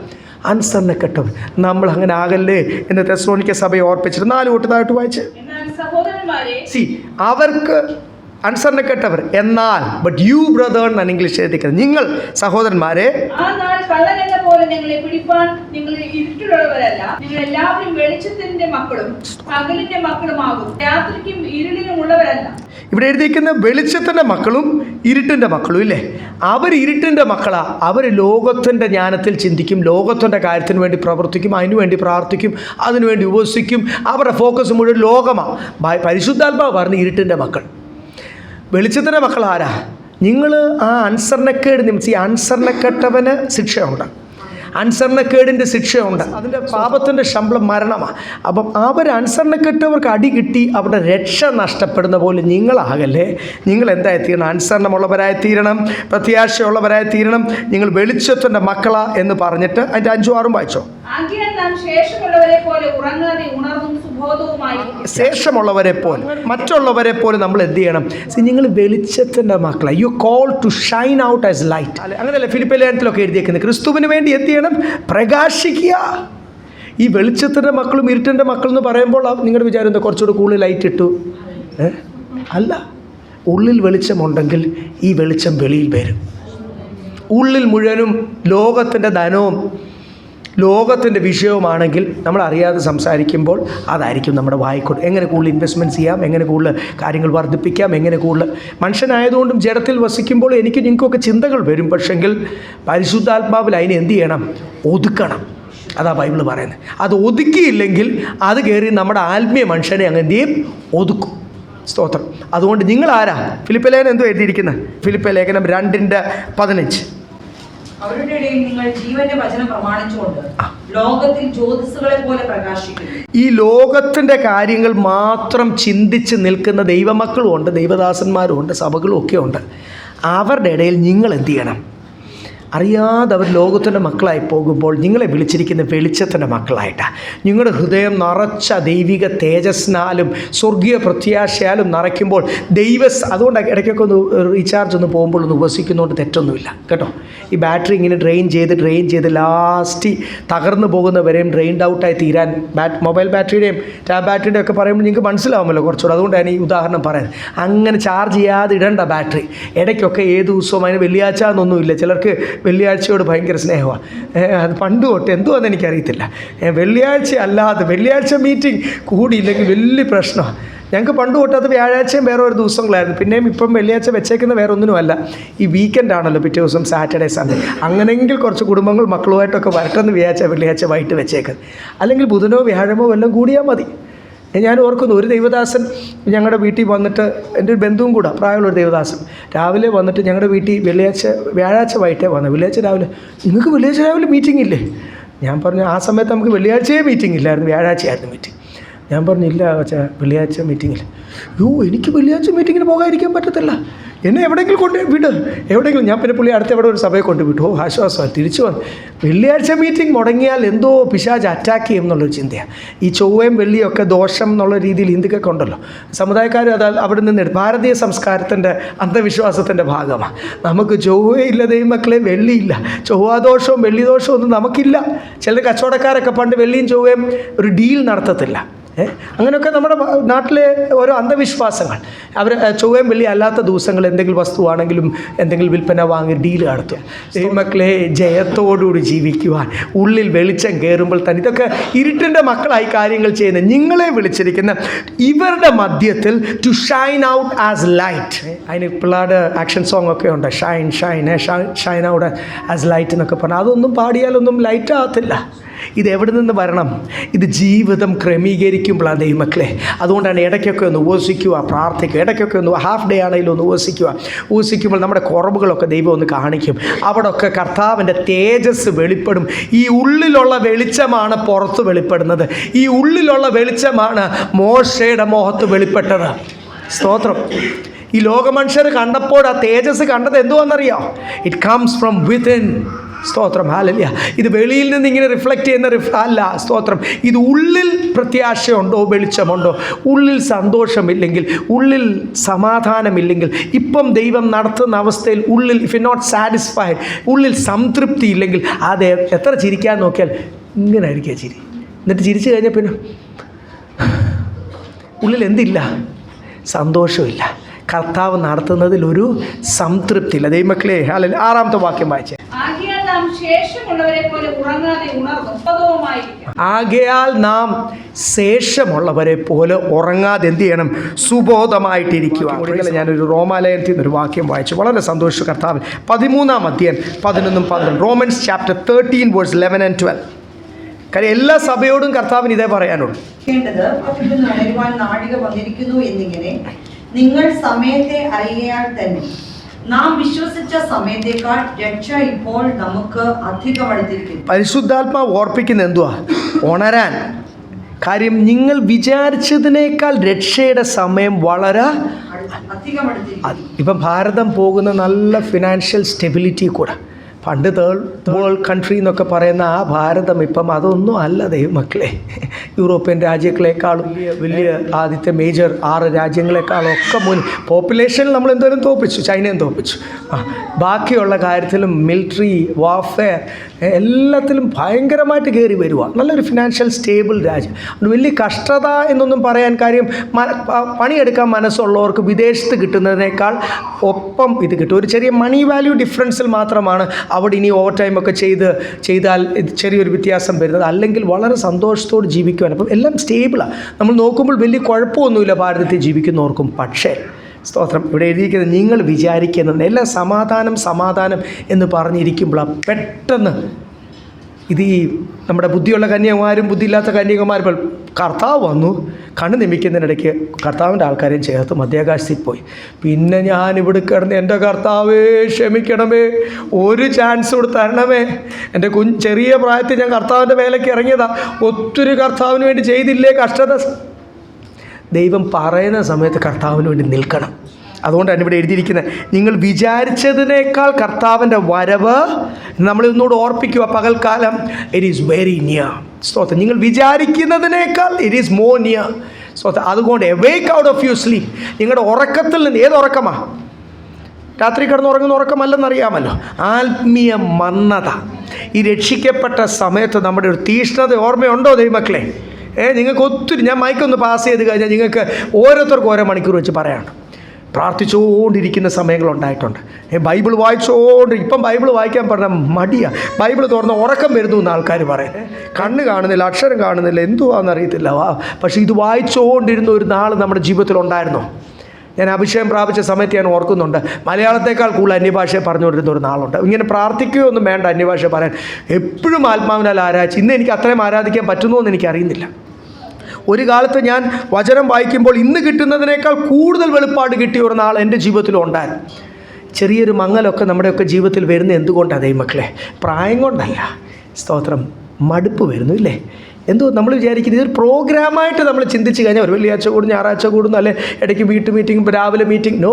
അനുസരണക്കെട്ടവർ. നമ്മൾ അങ്ങനെ ആകല്ലേ എന്ന് തെസ്സലോനിക്ക സഭയെ ഓർപ്പിച്ചിട്ട് 4 കൂട്ടത്തായിട്ട് വായിച്ച്. അവർക്ക് അനുസരണക്കെട്ടവർ, എന്നാൽ ബട്ട് യു ബ്രദർ എന്നാണ് ഇംഗ്ലീഷ് എഴുതിക്കുന്നത്, നിങ്ങൾ സഹോദരന്മാരെ നിങ്ങളെ പിടിപ്പാൻ നിങ്ങൾ ഇരുട്ടിലുള്ളവരല്ല, നിങ്ങൾ എല്ലാവരും വെളിച്ചത്തിന്റെ മക്കളും പകലിന്റെ മക്കളുമാകും, രാത്രിക്കും ഇരുളിനും ഉള്ളവരല്ല. ഇവിടെ എഴുതിയിരിക്കുന്ന വെളിച്ചത്തിൻ്റെ മക്കളും ഇരുട്ടിൻ്റെ മക്കളും ഇല്ലേ? അവർ ഇരുട്ടിൻ്റെ മക്കളാ. അവർ ലോകത്തിൻ്റെ ജ്ഞാനത്തിൽ ചിന്തിക്കും, ലോകത്തിൻ്റെ കാര്യത്തിന് വേണ്ടി പ്രവർത്തിക്കും, അതിനുവേണ്ടി പ്രാർത്ഥിക്കും, അതിനുവേണ്ടി ഉപവസിക്കും. അവരുടെ ഫോക്കസ് മുഴുവൻ ലോകമാണ്. പരിശുദ്ധാത്മാവ് പറഞ്ഞ് ഇരുട്ടിൻ്റെ മക്കൾ. വെളിച്ചത്തിൻ്റെ മക്കൾ ആരാ? നിങ്ങൾ ആ അനുസരണക്കേട് നിമിത്തം, ഈ അനുസരണക്കെട്ടവന് ശിക്ഷയുണ്ട്, അനുസരണക്കേടിൻ്റെ ശിക്ഷയുണ്ട്. അതിൻ്റെ പാപത്തിൻ്റെ ശമ്പളം മരണമാണ്. അപ്പം അവർ അനുസരണക്കെട്ടവർക്ക് അടി കിട്ടി അവരുടെ രക്ഷ നഷ്ടപ്പെടുന്ന പോലെ നിങ്ങളാകല്ലേ. നിങ്ങൾ എന്തായി തീരണം? അനുസരണമുള്ളവരായി തീരണം, പ്രത്യാശയുള്ളവരായി തീരണം. നിങ്ങൾ വെളിച്ചത്തിൻ്റെ മക്കളാ എന്ന് പറഞ്ഞിട്ട് അതിൻ്റെ 5ഉം 6ഉം വായിച്ചോ. ശേഷമുള്ളവരെ പോലെ, മറ്റുള്ളവരെ പോലെ നമ്മൾ എന്ത് ചെയ്യണം? നിങ്ങൾ വെളിച്ചത്തിൻ്റെ മക്കളാണ്. You call to shine out as light. അങ്ങനെയല്ലേ ഫിലിപ്പിയ ലേഖനത്തിലൊക്കെ എഴുതിയേക്കുന്നത്? ക്രിസ്തുവിന് വേണ്ടി എന്ത് ചെയ്യണം? പ്രകാശിക്കുക. ഈ വെളിച്ചത്തിൻ്റെ മക്കളും ഇരുട്ടിൻ്റെ മക്കളെന്ന് പറയുമ്പോൾ നിങ്ങളുടെ വിചാരം എന്താ? കുറച്ചുകൂടി കൂടുതൽ ലൈറ്റ് ഇട്ടു? അല്ല. ഉള്ളിൽ വെളിച്ചമുണ്ടെങ്കിൽ ഈ വെളിച്ചം വെളിയിൽ വരും. ഉള്ളിൽ മുഴുവനും ലോകത്തിൻ്റെ ധനവും ലോകത്തിൻ്റെ വിഷയവുമാണെങ്കിൽ നമ്മൾ അറിയാതെ സംസാരിക്കുമ്പോൾ അതായിരിക്കും നമ്മുടെ വായിക്കോട്ട്. എങ്ങനെ കൂടുതൽ ഇൻവെസ്റ്റ്മെൻറ്റ്സ് ചെയ്യാം, എങ്ങനെ കൂടുതൽ കാര്യങ്ങൾ വർദ്ധിപ്പിക്കാം, എങ്ങനെ കൂടുതൽ. മനുഷ്യനായതുകൊണ്ടും ജഡത്തിൽ വസിക്കുമ്പോൾ എനിക്ക് നിങ്ങൾക്കൊക്കെ ചിന്തകൾ വരും. പക്ഷെങ്കിൽ പരിശുദ്ധാത്മാവിൽ അതിനെ എന്ത് ചെയ്യണം? ഒതുക്കണം. അതാ ബൈബിൾ പറയുന്നത്. അത് ഒതുക്കിയില്ലെങ്കിൽ അത് കയറി നമ്മുടെ ആത്മീയ മനുഷ്യനെ അങ്ങ് എന്ത് ചെയ്യും? ഒതുക്കും. സ്തോത്രം. അതുകൊണ്ട് നിങ്ങൾ ആരാ? ഫിലിപ്പിയ ലേഖനം എന്തോ എഴുതിയിരിക്കുന്നത്? ഫിലിപ്പിയ ലേഖനം 2:15. അവരുടെ ഇടയിൽ നിങ്ങൾ ജീവന്റെ വചനം പ്രമാണിച്ചുകൊണ്ട് ലോകത്തിൽ ജ്യോതിസുകളെ പോലെ പ്രകാശിക്കുന്നു. ഈ ലോകത്തിൻ്റെ കാര്യങ്ങൾ മാത്രം ചിന്തിച്ച് നിൽക്കുന്ന ദൈവമക്കളും ഉണ്ട്, ദൈവദാസന്മാരും ഉണ്ട്, സഭകളും ഒക്കെ ഉണ്ട്. അവരുടെ ഇടയിൽ നിങ്ങൾ എന്ത് ചെയ്യണം? അറിയാതെ അവർ ലോകത്തിൻ്റെ മക്കളായി പോകുമ്പോൾ നിങ്ങളെ വിളിച്ചിരിക്കുന്ന വെളിച്ചത്തിൻ്റെ മക്കളായിട്ടാണ്. നിങ്ങളുടെ ഹൃദയം നിറച്ച ദൈവിക തേജസ്സിനാലും സ്വർഗീയ പ്രത്യാശയാലും നിറയ്ക്കുമ്പോൾ അതുകൊണ്ട് ഇടയ്ക്കൊക്കെ ഒന്ന് റീചാർജ് ഒന്ന് പോകുമ്പോൾ ഒന്ന് ഉപസിക്കുന്നതുകൊണ്ട് തെറ്റൊന്നുമില്ല കേട്ടോ. ഈ ബാറ്ററി ഇങ്ങനെ ഡ്രെയിൻ ചെയ്ത് ലാസ്റ്റ് തകർന്നു പോകുന്നവരെയും ഡ്രെയിൻഡ് ഔട്ടായി തീരാൻ മൊബൈൽ ബാറ്ററിയുടെയും ടാബ് ബാറ്ററിയുടെയും ഒക്കെ പറയുമ്പോൾ നിങ്ങൾക്ക് മനസ്സിലാവുമല്ലോ കുറച്ചുകൂടെ. അതുകൊണ്ടാണ് ഈ ഉദാഹരണം പറയുന്നത്. അങ്ങനെ ചാർജ് ചെയ്യാതെ ഇടേണ്ട ബാറ്ററി. ഇടയ്ക്കൊക്കെ ഏത് ദിവസവും അതിന് വെള്ളിയാഴ്ച എന്നൊന്നുമില്ല. ചിലർക്ക് വെള്ളിയാഴ്ചയോട് ഭയങ്കര സ്നേഹമാണ്. അത് പണ്ട് തൊട്ട് എന്തുവാന്ന് എനിക്കറിയത്തില്ല. വെള്ളിയാഴ്ച മീറ്റിംഗ് കൂടിയില്ലെങ്കിൽ വലിയ പ്രശ്നമാണ്. ഞങ്ങൾക്ക് പണ്ട് തൊട്ട് അത് വ്യാഴാഴ്ചയും വേറെ ഒരു ദിവസങ്ങളായിരുന്നു. പിന്നെയും ഇപ്പം വെള്ളിയാഴ്ച വെച്ചേക്കുന്ന വേറെ ഒന്നിനുമല്ല. ഈ വീക്കെൻഡ് ആണല്ലോ പിറ്റേ ദിവസം സാറ്റർഡേ സൺഡേ. അങ്ങനെയെങ്കിൽ കുറച്ച് കുടുംബങ്ങൾ മക്കളുമായിട്ടൊക്കെ വരട്ടെന്ന് വെള്ളിയാഴ്ച വൈകിട്ട് വെച്ചേക്കുന്നത്. അല്ലെങ്കിൽ ബുധനോ വ്യാഴമോ എല്ലാം കൂടിയാൽ മതി. ഞാൻ ഓർക്കുന്നു, ഒരു ദൈവദാസൻ ഞങ്ങളുടെ വീട്ടിൽ വന്നിട്ട്, എൻ്റെ ഒരു ബന്ധുവും കൂടെ പ്രായമുള്ളൊരു ദൈവദാസൻ രാവിലെ വന്നിട്ട് ഞങ്ങളുടെ വീട്ടിൽ വ്യാഴാഴ്ച വൈകിട്ടേ വന്നത്. വെള്ളിയാഴ്ച രാവിലെ, നിങ്ങൾക്ക് വെള്ളിയാഴ്ച രാവിലെ മീറ്റിംഗ് ഇല്ലേ? ഞാൻ പറഞ്ഞു ആ സമയത്ത് നമുക്ക് വെള്ളിയാഴ്ചയെ മീറ്റിംഗ് ഇല്ലായിരുന്നു, വ്യാഴാഴ്ചയായിരുന്നു മീറ്റിംഗ്. ഞാൻ പറഞ്ഞു ഇല്ല വെള്ളിയാഴ്ച മീറ്റിങ്ങിൽ. എനിക്ക് വെള്ളിയാഴ്ച മീറ്റിങ്ങിന് പോകാതിരിക്കാൻ പറ്റത്തില്ല, എന്നെ എവിടെയെങ്കിലും കൊണ്ട് വിട്, എവിടെയെങ്കിലും. ഞാൻ പിന്നെ പുള്ളി അടുത്ത എവിടെ ഒരു സഭയെ കൊണ്ട് വിട്ടു. ആശ്വാസമായി തിരിച്ചു വന്നു. വെള്ളിയാഴ്ച മീറ്റിംഗ് മുടങ്ങിയാൽ എന്തോ പിശാച് അറ്റാക്ക് ചെയ്യും എന്നുള്ളൊരു ചിന്തയാണ്. ഈ ചൊവ്വയും വെള്ളിയൊക്കെ ദോഷം എന്നുള്ള രീതിയിൽ ഹിന്ദുക്കൊക്കെ ഉണ്ടല്ലോ. സമുദായക്കാർ അത് അവിടെ നിന്ന് ഭാരതീയ സംസ്കാരത്തിൻ്റെ അന്ധവിശ്വാസത്തിൻ്റെ ഭാഗമാണ്. നമുക്ക് ചൊവ്വയില്ല ദൈവമക്കളെ, വെള്ളിയില്ല. ചൊവ്വാദോഷവും വെള്ളിദോഷവും ഒന്നും നമുക്കില്ല. ചില കച്ചവടക്കാരൊക്കെ പണ്ട് വെള്ളിയും ചൊവ്വയും ഒരു ഡീൽ നടത്തത്തില്ല. അങ്ങനെയൊക്കെ നമ്മുടെ നാട്ടിലെ ഓരോ അന്ധവിശ്വാസങ്ങൾ. അവർ ചൊവ്വയും വെള്ളി അല്ലാത്ത ദിവസങ്ങൾ എന്തെങ്കിലും വസ്തുവാണെങ്കിലും എന്തെങ്കിലും വിൽപ്പന വാങ്ങി ഡീൽ നടത്തുക. ദൈവമക്കളെ, ജയത്തോടുകൂടി ജീവിക്കുവാൻ ഉള്ളിൽ വെളിച്ചം കയറുമ്പോൾ തന്നെ ഇതൊക്കെ ഇരുട്ടിൻ്റെ മക്കളായി കാര്യങ്ങൾ ചെയ്യുന്ന നിങ്ങളെ വിളിച്ചിരിക്കുന്ന ഇവരുടെ മധ്യത്തിൽ to shine out as light. അതിന് പിള്ളേരുടെ ആക്ഷൻ സോങ് ഒക്കെ ഉണ്ട്, ഷൈൻ ഔട്ട് ആസ് ലൈറ്റ് എന്നൊക്കെ പറഞ്ഞാൽ അതൊന്നും പാടിയാലൊന്നും ലൈറ്റ് ആകത്തില്ല. ഇത് എവിടെ നിന്ന് വരണം? ഇത് ജീവിതം ക്രമീകരിക്കുമ്പോഴാണ് ദൈവമക്കളെ. അതുകൊണ്ടാണ് ഇടയ്ക്കൊക്കെ ഒന്ന് ഉപവസിക്കുക, പ്രാർത്ഥിക്കുക. ഇടയ്ക്കൊക്കെ ഒന്ന് ഹാഫ് ഡേ ആണെങ്കിലും ഒന്ന് ഉപവസിക്കുമ്പോൾ നമ്മുടെ കുറവുകളൊക്കെ ദൈവം ഒന്ന് കാണിക്കും. അവിടെയൊക്കെ കർത്താവിൻ്റെ തേജസ് വെളിപ്പെടും. ഈ ഉള്ളിലുള്ള വെളിച്ചമാണ് പുറത്ത് വെളിപ്പെടുന്നത്. ഈ ഉള്ളിലുള്ള വെളിച്ചമാണ് മോശയുടെ മുഖത്ത് വെളിപ്പെട്ടത്. സ്തോത്രം. ഈ ലോകമനുഷ്യർ കണ്ടപ്പോൾ ആ തേജസ് കണ്ടത് എന്തുവാണെന്നറിയാം? It comes from within. സ്തോത്രം. ഹല്ലേലൂയ. ഇത് വെളിയിൽ നിന്ന് ഇങ്ങനെ റിഫ്ലക്റ്റ് ചെയ്യുന്ന അല്ല. സ്തോത്രം. ഇത് ഉള്ളിൽ പ്രത്യാശയുണ്ടോ, വെളിച്ചമുണ്ടോ, ഉള്ളിൽ സന്തോഷമില്ലെങ്കിൽ, ഉള്ളിൽ സമാധാനമില്ലെങ്കിൽ, ഇപ്പം ദൈവം നടത്തുന്ന അവസ്ഥയിൽ ഉള്ളിൽ ഇഫ് യു നോട്ട് സാറ്റിസ്ഫൈഡ്, ഉള്ളിൽ സംതൃപ്തി ഇല്ലെങ്കിൽ, അത് എത്ര ചിരിക്കാൻ നോക്കിയാൽ ഇങ്ങനെ ആയിരിക്കുക ചിരി. എന്നിട്ട് ചിരിച്ചു കഴിഞ്ഞാൽ പിന്നെ ഉള്ളിൽ എന്തില്ല? സന്തോഷമില്ല. കർത്താവ് നടത്തുന്നതിൽ ഒരു സംതൃപ്തിയില്ല. ദൈവമക്കളെ, ഹല്ലേലൂയ. 6-ാമത്തെ വാക്യം വായിച്ചേ. ആകയാൽ നാം ശേഷമുള്ളവരെ പോലെ ഉറങ്ങാതെ എന്ത് ചെയ്യണം? സുബോധമായിട്ടിരിക്കുക. ഞാനൊരു റോമാലയത്തിൽ നിന്നൊരു വാക്യം വായിച്ചു, വളരെ സന്തോഷിച്ചു. കർത്താവ് 13-ാം അധ്യായം 11-12. Romans chapter 13 verse 11 and 12. കാര്യം എല്ലാ സഭയോടും കർത്താവിന് ഇതേ പറയാനുള്ളൂ. നാഴിക വന്നിരിക്കുന്നു എന്നിങ്ങനെ നിങ്ങൾ സമയത്തെ അറിയാൻ തന്നെ നാം വിശ്വസിച്ച സമയത്തേക്കാൾ രക്ഷ ഇപ്പോൾ നമുക്ക് അധികം അടുത്തിരിക്കുന്നു. പരിശുദ്ധാത്മാവ് ഓർപ്പിക്കുന്ന എന്തുവാ? ഉണരാൻ. കാര്യം നിങ്ങൾ വിചാരിച്ചതിനേക്കാൾ രക്ഷയുടെ സമയം വളരെ അധികം അടുത്തിരിക്കുന്നു. ഇപ്പം ഭാരതം പോകുന്ന നല്ല ഫിനാൻഷ്യൽ സ്റ്റെബിലിറ്റി കൂടെ. പണ്ട് തേർഡ് വേൾഡ് കൺട്രി എന്നൊക്കെ പറയുന്ന ആ ഭാരതം ഇപ്പം അതൊന്നും അല്ല ദൈവമക്കളെ. യൂറോപ്യൻ രാജ്യങ്ങളെക്കാളും വലിയ ആദ്യത്തെ മേജർ 6 രാജ്യങ്ങളെക്കാളും ഒക്കെ പോപ്പുലേഷനിൽ നമ്മൾ എന്തോരം തോൽപ്പിച്ചു, ചൈനയും തോൽപ്പിച്ചു. ബാക്കിയുള്ള കാര്യത്തിലും മിലിറ്ററി വാർഫെയർ എല്ലാത്തിലും ഭയങ്കരമായിട്ട് കയറി വരിക. നല്ലൊരു ഫിനാൻഷ്യൽ സ്റ്റേബിൾ രാജ്യം. വലിയ കഷ്ടത എന്നൊന്നും പറയാൻ കാര്യം പണിയെടുക്കാൻ മനസ്സുള്ളവർക്ക് വിദേശത്ത് കിട്ടുന്നതിനേക്കാൾ ഒപ്പം ഇത് കിട്ടും. ഒരു ചെറിയ മണി വാല്യൂ ഡിഫറൻസിൽ മാത്രമാണ് അവിടെ ഇനി ഓവർ ടൈമൊക്കെ ചെയ്താൽ ചെറിയൊരു വ്യത്യാസം വരുന്നത്. അല്ലെങ്കിൽ വളരെ സന്തോഷത്തോട് ജീവിക്കുവാൻ. അപ്പം എല്ലാം സ്റ്റേബിളാണ്. നമ്മൾ നോക്കുമ്പോൾ വലിയ കുഴപ്പമൊന്നുമില്ല ഭാരതത്തിൽ ജീവിക്കുന്നവർക്കും. പക്ഷേ സ്തോത്രം, ഇവിടെ എഴുതിയിരിക്കുന്നത് നിങ്ങൾ വിചാരിക്കുന്നത് എല്ലാം സമാധാനം എന്ന് പറഞ്ഞിരിക്കുമ്പോഴാണ് പെട്ടെന്ന് ഇത് ഈ നമ്മുടെ ബുദ്ധിയുള്ള കന്യകുമാരും ബുദ്ധിയില്ലാത്ത കന്യകുമാരും കർത്താവ് വന്നു. കണ്ണ് നിമിക്കുന്നതിനിടയ്ക്ക് കർത്താവിൻ്റെ ആൾക്കാരെയും ചേർത്ത് മധ്യാകാശത്തിൽ പോയി. പിന്നെ ഞാനിവിടെ കിടന്ന് എൻ്റെ കർത്താവേ ക്ഷമിക്കണമേ, ഒരു ചാൻസ് കൂടെ തരണമേ. എൻ്റെ ചെറിയ പ്രായത്തിൽ ഞാൻ കർത്താവിൻ്റെ വേലയ്ക്ക് ഇറങ്ങിയതാണ്. ഒത്തിരി കർത്താവിന് വേണ്ടി ചെയ്തില്ലേ കഷ്ടത. ദൈവം പറയുന്ന സമയത്ത് കർത്താവിന് വേണ്ടി നിൽക്കണം. അതുകൊണ്ടാണ് ഇവിടെ എഴുതിയിരിക്കുന്നത്, നിങ്ങൾ വിചാരിച്ചതിനേക്കാൾ കർത്താവിൻ്റെ വരവ് നമ്മളൊന്നുകൂടെ ഓർപ്പിക്കുക. പകൽക്കാലം ഇറ്റ് ഈസ് വെരി നിയർ. സ്തോത്രം. നിങ്ങൾ വിചാരിക്കുന്നതിനേക്കാൾ ഇറ്റ് ഈസ് മോർ നിയർ. സ്തോത്രം. അതുകൊണ്ട് awake out of your sleep. നിങ്ങളുടെ ഉറക്കത്തിൽ നിന്ന്, ഏത് ഉറക്കമാണ്? രാത്രി കിടന്ന് ഉറങ്ങുന്ന ഉറക്കമല്ലെന്നറിയാമല്ലോ. ആത്മീയ മന്ദത. ഈ രക്ഷിക്കപ്പെട്ട സമയത്ത് നമ്മുടെ ഒരു തീഷ്ണത ഓർമ്മയുണ്ടോ ദൈവമക്കളെ? നിങ്ങൾക്ക് ഒത്തിരി, ഞാൻ മൈക്കൊന്ന് പാസ് ചെയ്ത് കഴിഞ്ഞാൽ നിങ്ങൾക്ക് ഓരോരുത്തർക്കും ഓരോ മണിക്കൂർ വെച്ച് പറയാണ്. പ്രാർത്ഥിച്ചുകൊണ്ടിരിക്കുന്ന സമയങ്ങളുണ്ടായിട്ടുണ്ട്. ബൈബിൾ ഇപ്പം ബൈബിൾ വായിക്കാൻ പറഞ്ഞാൽ മടിയാണ്. ബൈബിൾ തുറന്ന് ഉറക്കം വരുന്നു എന്ന് ആൾക്കാർ പറയും. കണ്ണ് കാണുന്നില്ല, അക്ഷരം കാണുന്നില്ല, എന്തുവാണെന്നറിയത്തില്ല. പക്ഷേ ഇത് വായിച്ചുകൊണ്ടിരുന്ന ഒരു നാൾ നമ്മുടെ ജീവിതത്തിലുണ്ടായിരുന്നു. ഞാൻ അഭിഷേകം പ്രാപിച്ച സമയത്ത് ഞാൻ ഓർക്കുന്നുണ്ട്, മലയാളത്തെക്കാൾ കൂടുതൽ അന്യഭാഷയെ പറഞ്ഞുകൊണ്ടിരുന്ന ഒരു നാളുണ്ട്. ഇങ്ങനെ പ്രാർത്ഥിക്കുകയൊന്നും വേണ്ട അന്യഭാഷ പറയാൻ. എപ്പോഴും ആത്മാവിനാൽ ആരാധിച്ച്. ഇന്ന് എനിക്ക് അത്രയും ആരാധിക്കാൻ പറ്റുമോ എന്ന് എനിക്കറിയുന്നില്ല. ഒരു കാലത്ത് ഞാൻ വചനം വായിക്കുമ്പോൾ ഇന്ന് കിട്ടുന്നതിനേക്കാൾ കൂടുതൽ വെളിപ്പാട് കിട്ടിയ ഒരു നാൾ എൻ്റെ ജീവിതത്തിലുണ്ടായിരുന്നു. ചെറിയൊരു മങ്ങലൊക്കെ നമ്മുടെയൊക്കെ ജീവിതത്തിൽ വരുന്നത് എന്തുകൊണ്ടാണ് ദൈവമക്കളെ? പ്രായം കൊണ്ടല്ല. സ്തോത്രം. മടുപ്പ് വരുന്നു ഇല്ലേ? എന്തോ നമ്മൾ വിചാരിക്കുന്നത് ഇതൊരു പ്രോഗ്രാമായിട്ട് നമ്മൾ ചിന്തിച്ച് കഴിഞ്ഞാൽ ഒരു വെള്ളിയാഴ്ച കൂടും, ഞായറാഴ്ച കൂടുന്നു, അല്ലെ ഇടയ്ക്ക് മീറ്റിംഗ്, രാവിലെ മീറ്റിംഗ്. നോ,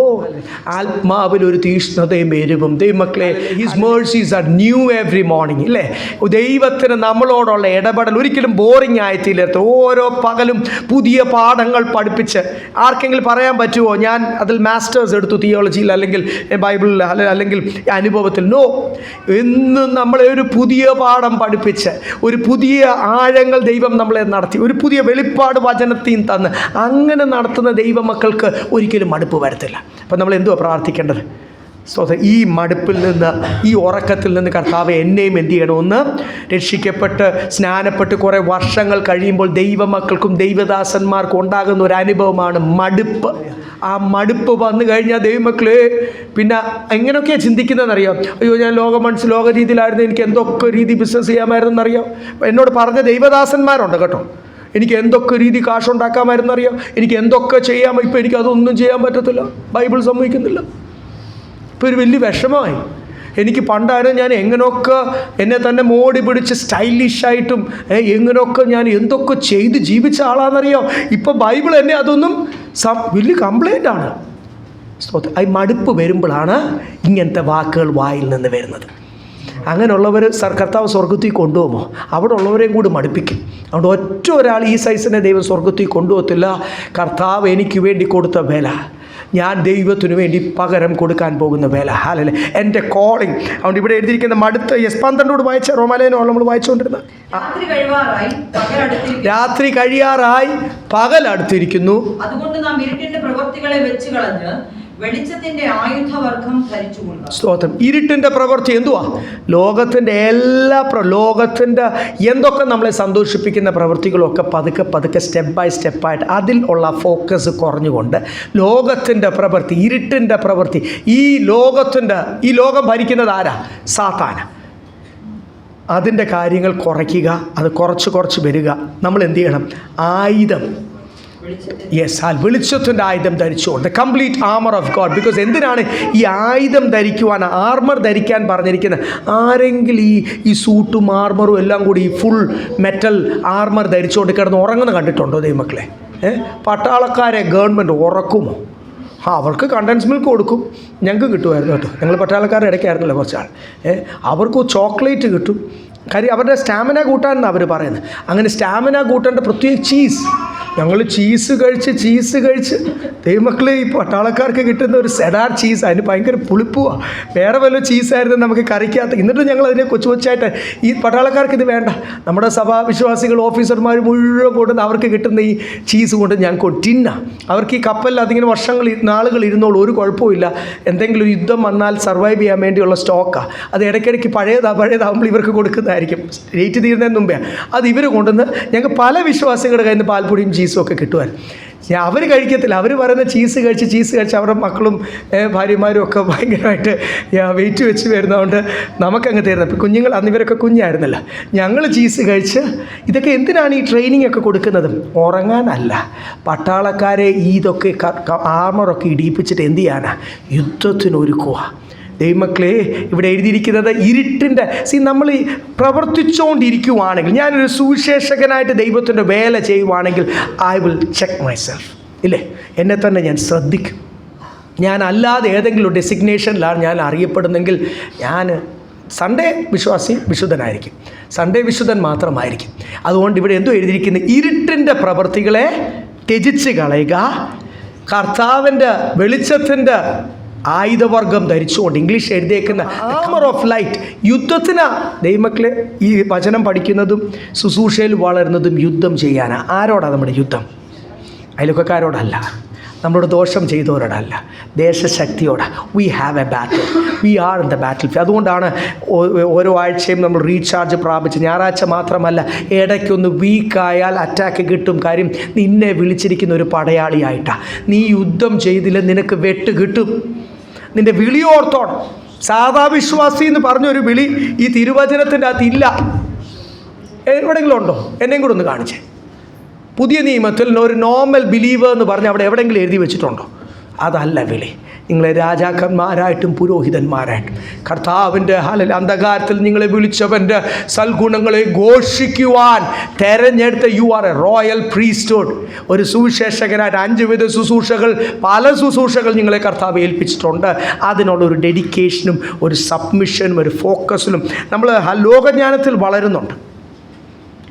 ആത്മാവിൽ ഒരു തീഷ്ണതയും എരിവും. ദൈവമക്കളെ, his mercies are new every morning ഇല്ലേ? ദൈവത്തിന് നമ്മളോടുള്ള ഇടപെടൽ ഒരിക്കലും ബോറിംഗ് ആയിത്തീരരുത്. ഓരോ പകലും പുതിയ പാഠങ്ങൾ പഠിപ്പിച്ച്. ആർക്കെങ്കിലും പറയാൻ പറ്റുമോ ഞാൻ അതിൽ മാസ്റ്റേഴ്സ് എടുത്തു തിയോളജിയിൽ അല്ലെങ്കിൽ ബൈബിളിൽ അല്ലെങ്കിൽ അനുഭവത്തിൽ? നോ. എന്നും നമ്മളെ ഒരു പുതിയ പാഠം പഠിപ്പിച്ച് ഒരു പുതിയ ആഴങ്ങൾ ദൈവം നമ്മളെ നടത്തി ഒരു പുതിയ വെളിപ്പാട് വചനത്തെയും തന്ന് അങ്ങനെ നടത്തുന്ന ദൈവമക്കൾക്ക് ഒരിക്കലും മടുപ്പ് വരത്തില്ല. അപ്പം നമ്മൾ എന്തുവാ പ്രാർത്ഥിക്കേണ്ടത്? ഈ മടുപ്പിൽ നിന്ന്, ഈ ഉറക്കത്തിൽ നിന്ന് കർത്താവെ എന്നെയും എന്ത് ചെയ്യണമെന്ന്? രക്ഷിക്കപ്പെട്ട് സ്നാനപ്പെട്ട് കുറേ വർഷങ്ങൾ കഴിയുമ്പോൾ ദൈവമക്കൾക്കും ദൈവദാസന്മാർക്കും ഉണ്ടാകുന്ന ഒരു അനുഭവമാണ് മടുപ്പ്. ആ മടുപ്പ് വന്നു കഴിഞ്ഞാൽ ദൈവമക്കളെ പിന്നെ എങ്ങനെയൊക്കെയാണ് ചിന്തിക്കുന്നതെന്നറിയാം. അയ്യോ, ഞാൻ ലോക രീതിയിലായിരുന്നു, എനിക്ക് എന്തൊക്കെ രീതി ബിസിനസ് ചെയ്യാമായിരുന്നെന്നറിയാം. എന്നോട് പറഞ്ഞ ദൈവദാസന്മാരുണ്ട് കേട്ടോ. എനിക്ക് എന്തൊക്കെ രീതി കാശുണ്ടാക്കാമായിരുന്നറിയാം, എനിക്ക് എന്തൊക്കെ ചെയ്യാം. ഇപ്പോൾ എനിക്കതൊന്നും ചെയ്യാൻ പറ്റത്തില്ല, ബൈബിൾ സമ്മതിക്കുന്നില്ല. ഇപ്പോൾ ഒരു വലിയ വിഷമമായി. എനിക്ക് പണ്ടായിരുന്നു ഞാൻ എങ്ങനെയൊക്കെ എന്നെ തന്നെ മോടി പിടിച്ച് സ്റ്റൈലിഷായിട്ടും എങ്ങനെയൊക്കെ ഞാൻ എന്തൊക്കെ ചെയ്ത് ജീവിച്ച ആളാണെന്നറിയാം. ഇപ്പം ബൈബിൾ എന്നെ അതൊന്നും വലിയ കംപ്ലൈൻ്റാണ്. ഈ മടുപ്പ് വരുമ്പോഴാണ് ഇങ്ങനത്തെ വാക്കുകൾ വായിൽ നിന്ന് വരുന്നത്. അങ്ങനെയുള്ളവർ കർത്താവ് സ്വർഗത്തിൽ കൊണ്ടുപോകുമോ? അവിടെ ഉള്ളവരെയും കൂടി മടുപ്പിക്കും. അതുകൊണ്ട് ഒറ്റ ഒരാൾ ഈ സൈസിനെ ദൈവം സ്വർഗത്തിൽ കൊണ്ടുപോകത്തില്ല. കർത്താവ് എനിക്ക് വേണ്ടി കൊടുത്ത വില ഞാൻ ദൈവത്തിനു വേണ്ടി പകരം കൊടുക്കാൻ പോകുന്ന വില. ഹാലല്ലേ എൻ്റെ കോളിംഗ്. അതുകൊണ്ട് ഇവിടെ എഴുതിയിരിക്കുന്ന മടുത്ത് 12 വായിച്ച റോമാലേനോ നമ്മൾ വായിച്ചുകൊണ്ടിരുന്നത്. രാത്രി കഴിയാറായി, പകൽ അടുത്തിരിക്കുന്നു. അതുകൊണ്ട് നാം ഇരുട്ടിന്റെ പ്രവൃത്തികളെ വെച്ച് കളഞ്ഞ് വെളിച്ചത്തിന്റെ ആയുധവർഗം ധരിച്ചുകൊള്ളുക. സ്തോത്രം. ഇരുട്ടിൻ്റെ പ്രവൃത്തി എന്തുവാ? ലോകത്തിൻ്റെ ലോകത്തിൻ്റെ എന്തൊക്കെ നമ്മളെ സന്തോഷിപ്പിക്കുന്ന പ്രവൃത്തികളൊക്കെ പതുക്കെ സ്റ്റെപ്പ് ബൈ സ്റ്റെപ്പായിട്ട് അതിൽ ഉള്ള ഫോക്കസ് കുറഞ്ഞുകൊണ്ട് ലോകത്തിൻ്റെ പ്രവൃത്തി, ഇരുട്ടിൻ്റെ പ്രവൃത്തി, ഈ ലോകം ഭരിക്കുന്നത് ആരാ? സാത്താന. അതിൻ്റെ കാര്യങ്ങൾ കുറയ്ക്കുക, അത് കുറച്ച് വരിക. നമ്മൾ എന്ത് ചെയ്യണം? ആയുധം വെളിച്ചത്തിൻ്റെ ആയുധം ധരിച്ചുകൊണ്ട് complete armour of God. Because എന്തിനാണ് ഈ ആയുധം ധരിക്കുവാൻ, ആർമർ ധരിക്കാൻ പറഞ്ഞിരിക്കുന്നത്? ആരെങ്കിലും ഈ സൂട്ടും ആർമറും എല്ലാം കൂടി ഈ ഫുൾ മെറ്റൽ ആർമർ ധരിച്ചുകൊണ്ട് കിടന്ന് ഉറങ്ങുന്ന കണ്ടിട്ടുണ്ടോ ദൈവമക്കളെ? പട്ടാളക്കാരെ ഗവൺമെൻറ് ഉറക്കുമോ? അവർക്ക് കണ്ടൻസ് മിൽക്ക് കൊടുക്കും, ഞങ്ങൾക്ക് കിട്ടുമായിരുന്നു കേട്ടോ. ഞങ്ങൾ പട്ടാളക്കാരുടെ ഇടയ്ക്കായിരുന്നല്ലോ കുറച്ചാൾ. അവർക്ക് ചോക്ലേറ്റ് കിട്ടും. കാര്യം അവരുടെ സ്റ്റാമിന കൂട്ടാനെന്നാണ് അവർ പറയുന്നത്. അങ്ങനെ സ്റ്റാമിന കൂട്ടേണ്ട പ്രത്യേക ചീസ്. ഞങ്ങൾ ചീസ് കഴിച്ച് ദൈവമക്കൾ ഈ പട്ടാളക്കാർക്ക് കിട്ടുന്ന ഒരു സെഡാർ ചീസ്, അതിന് ഭയങ്കര പുളിപ്പുവാണ്. വേറെ വല്ല ചീസായിരുന്നു നമുക്ക് കറിക്കാത്ത. എന്നിട്ട് ഞങ്ങൾ അതിനെ കൊച്ചായിട്ട് ഈ പട്ടാളക്കാർക്ക് ഇത് വേണ്ട. നമ്മുടെ സഭാ വിശ്വാസികൾ ഓഫീസർമാർ മുഴുവൻ കൊണ്ടുവന്ന് അവർക്ക് കിട്ടുന്ന ഈ ചീസ് കൊണ്ട് ഞങ്ങൾക്ക് ടിന്നാണ്. അവർക്ക് ഈ കപ്പലിൽ അതിങ്ങനെ നാളുകൾ ഇരുന്നോളൂ, ഒരു കുഴപ്പമില്ല. എന്തെങ്കിലും ഒരു യുദ്ധം വന്നാൽ സർവൈവ് ചെയ്യാൻ വേണ്ടിയുള്ള സ്റ്റോക്കാണ്. അത് ഇടയ്ക്കിടയ്ക്ക് പഴയതാകുമ്പോൾ ഇവർക്ക് കൊടുക്കുന്നതായിരിക്കും, റേറ്റ് തീരുന്നതിന് മുമ്പേ. അത് ഇവർ കൊണ്ടുവന്ന് ഞങ്ങൾക്ക് പല വിശ്വാസികളുടെ കയ്യിൽ നിന്ന് പാൽപ്പൊടിയും ചീസും ഒക്കെ കിട്ടുമായിരുന്നു. അവർ കഴിക്കത്തില്ല. അവർ പറയുന്ന ചീസ് കഴിച്ച് അവരുടെ മക്കളും ഭാര്യമാരും ഒക്കെ ഭയങ്കരമായിട്ട് വെയിറ്റ് വെച്ച് വരുന്നതുകൊണ്ട് നമുക്കങ്ങ് തരുന്നത്. കുഞ്ഞുങ്ങൾ അന്ന് ഇവരൊക്കെ കുഞ്ഞായിരുന്നല്ലോ. ഞങ്ങൾ ചീസ് കഴിച്ച് ഇതൊക്കെ എന്തിനാണ് ഈ ട്രെയിനിങ് ഒക്കെ കൊടുക്കുന്നത്? ഉറങ്ങാനല്ല. പട്ടാളക്കാരെ ഇതൊക്കെ ആർമറൊക്കെ ഇടിയിപ്പിച്ചിട്ട് എന്ത് ചെയ്യാനാ? യുദ്ധത്തിനൊരുക്കുക. ദൈവമക്കളെ, ഇവിടെ എഴുതിയിരിക്കുന്നത് ഇരുട്ടിൻ്റെ നമ്മൾ ഈ പ്രവർത്തിച്ചുകൊണ്ടിരിക്കുവാണെങ്കിൽ, ഞാനൊരു സുവിശേഷകനായിട്ട് ദൈവത്തിൻ്റെ വേല ചെയ്യുവാണെങ്കിൽ ഐ വിൽ ചെക്ക് മൈസെൽഫ്. ഇല്ലേ, എന്നെ തന്നെ ഞാൻ ശ്രദ്ധിക്കും. ഞാൻ അല്ലാതെ ഏതെങ്കിലും ഡെസിഗ്നേഷനിലാണ് ഞാൻ അറിയപ്പെടുന്നെങ്കിൽ ഞാൻ സൺഡേ വിശുദ്ധനായിരിക്കും. സൺഡേ വിശുദ്ധൻ മാത്രമായിരിക്കും. അതുകൊണ്ട് ഇവിടെ എന്തോ എഴുതിയിരിക്കുന്നത്? ഇരുട്ടിൻ്റെ പ്രവൃത്തികളെ ത്യജിച്ച് കളയുക, കർത്താവിൻ്റെ വെളിച്ചത്തിൻ്റെ ആയുധവർഗം ധരിച്ചുകൊണ്ട്. ഇംഗ്ലീഷ് എഴുതിയേക്കുന്ന ആർമർ ഓഫ് ലൈറ്റ്. യുദ്ധത്തിന് ദൈവമക്കളെ ഈ വചനം പഠിക്കുന്നതും ശുശ്രൂഷയിൽ വളരുന്നതും യുദ്ധം ചെയ്യാനാണ്. ആരോടാണ് നമ്മുടെ യുദ്ധം? അയൽവക്കക്കാരോടല്ല, നമ്മളോട് ദോഷം ചെയ്തവരോടല്ല, ദേശശക്തിയോട്. We have a battle, we are in the battle. അതുകൊണ്ടാണ് ഓരോ ആഴ്ചയും നമ്മൾ റീചാർജ് പ്രാപിച്ച്, ഞായറാഴ്ച മാത്രമല്ല, ഇടയ്ക്കൊന്ന് വീക്കായാൽ അറ്റാക്ക് കിട്ടും. കാര്യം നിന്നെ വിളിച്ചിരിക്കുന്ന ഒരു പടയാളിയായിട്ടാണ്. നീ യുദ്ധം ചെയ്തില്ല, നിനക്ക് വെട്ട് കിട്ടും. നിൻ്റെ വിളിയോർത്തോണം. സാധാ വിശ്വാസി എന്ന് പറഞ്ഞൊരു വിളി ഈ തിരുവചനത്തിൻ്റെ അകത്തില്ല. എവിടെയെങ്കിലും ഉണ്ടോ? എന്നെയും കൂടെ ഒന്ന് കാണിച്ചേ. പുതിയ നിയമത്തിൽ ഒരു നോർമൽ ബിലീവർ എന്ന് പറഞ്ഞ് അവിടെ എവിടെയെങ്കിലും എഴുതി വെച്ചിട്ടുണ്ടോ? അതല്ല വിളി. നിങ്ങളെ രാജാക്കന്മാരായിട്ടും പുരോഹിതന്മാരായിട്ടും കർത്താവിൻ്റെ അന്ധകാരത്തിൽ നിങ്ങളെ വിളിച്ചവൻ്റെ സൽഗുണങ്ങളെ ഘോഷിക്കുവാൻ തെരഞ്ഞെടുത്ത you are A royal priesthood. ഒരു സുവിശേഷകനായിട്ട് 5 വിധ ശുശ്രൂഷകൾ, പല ശുശ്രൂഷകൾ നിങ്ങളെ കർത്താവ് ഏൽപ്പിച്ചിട്ടുണ്ട്. അതിനുള്ളൊരു ഡെഡിക്കേഷനും ഒരു സബ്മിഷനും ഒരു ഫോക്കസിലും നമ്മൾ ലോകജ്ഞാനത്തിൽ വളരുന്നുണ്ട്.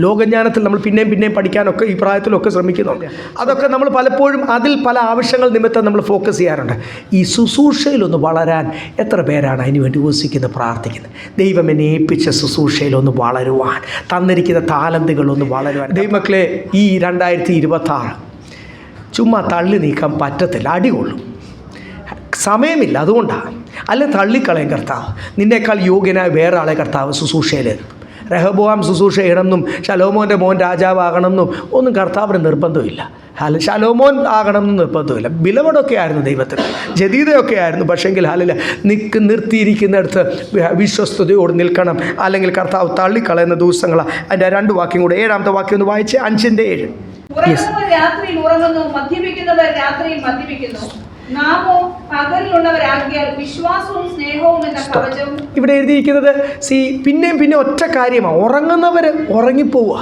ലോകജ്ഞാനത്തിൽ നമ്മൾ പിന്നെയും പഠിക്കാനൊക്കെ ഈ പ്രായത്തിലൊക്കെ ശ്രമിക്കുന്നുണ്ട്. അതൊക്കെ നമ്മൾ പലപ്പോഴും അതിൽ പല ആവശ്യങ്ങൾ നിമിത്തം നമ്മൾ ഫോക്കസ് ചെയ്യാറുണ്ട്. ഈ ശുശ്രൂഷയിലൊന്ന് വളരാൻ എത്ര പേരാണ് അതിന് വേണ്ടി ഉപസിക്കുന്നത്, പ്രാർത്ഥിക്കുന്നത്? ദൈവം എന്നെ ഏൽപ്പിച്ച ശുശ്രൂഷയിലൊന്ന് വളരുവാൻ, തന്നിരിക്കുന്ന താലന്തുകളൊന്ന് വളരുവാൻ. ദൈവമക്കളെ, ഈ 2026 ചുമ്മാ തള്ളി നീക്കാൻ പറ്റത്തില്ല, അടികൊള്ളും. സമയമില്ല, അതുകൊണ്ടാണ്. അല്ല, തള്ളിക്കളയും കർത്താവ്. നിന്നേക്കാൾ യോഗ്യനായ വേറെ ആളെ കർത്താവ് ശുശ്രൂഷയിൽ. റഹബോവാം ശുശ്രൂഷ ചെയ്യണമെന്നും ശലോമോൻ്റെ മോൻ രാജാവാകണമെന്നും ഒന്നും കർത്താവിന് നിർബന്ധമില്ല. ശലോമോൻ ആകണമെന്ന് നിർബന്ധമില്ല. ബിലവടൊക്കെ ആയിരുന്നു ദൈവത്തിന്, ജദീദയൊക്കെ ആയിരുന്നു. പക്ഷെങ്കിൽ നിർത്തിയിരിക്കുന്നിടത്ത് വിശ്വസ്തയോട് നിൽക്കണം, അല്ലെങ്കിൽ കർത്താവ് തള്ളിക്കളയുന്ന ദിവസങ്ങളാണ്. അതിൻ്റെ 2 വാക്യം കൂടെ, 7ാമത്തെ വാക്യം ഒന്ന് വായിച്ച്, 5-7. രാത്രിയിൽ ഉറങ്ങുന്നു, മദ്യപിക്കുന്നവർ രാത്രിയിൽ മദ്യപിക്കുന്നു. ഇവിടെ എഴുതിയിരിക്കുന്നത് പിന്നെ ഒറ്റ കാര്യമാണ്. ഉറങ്ങുന്നവർ ഉറങ്ങിപ്പോവുക.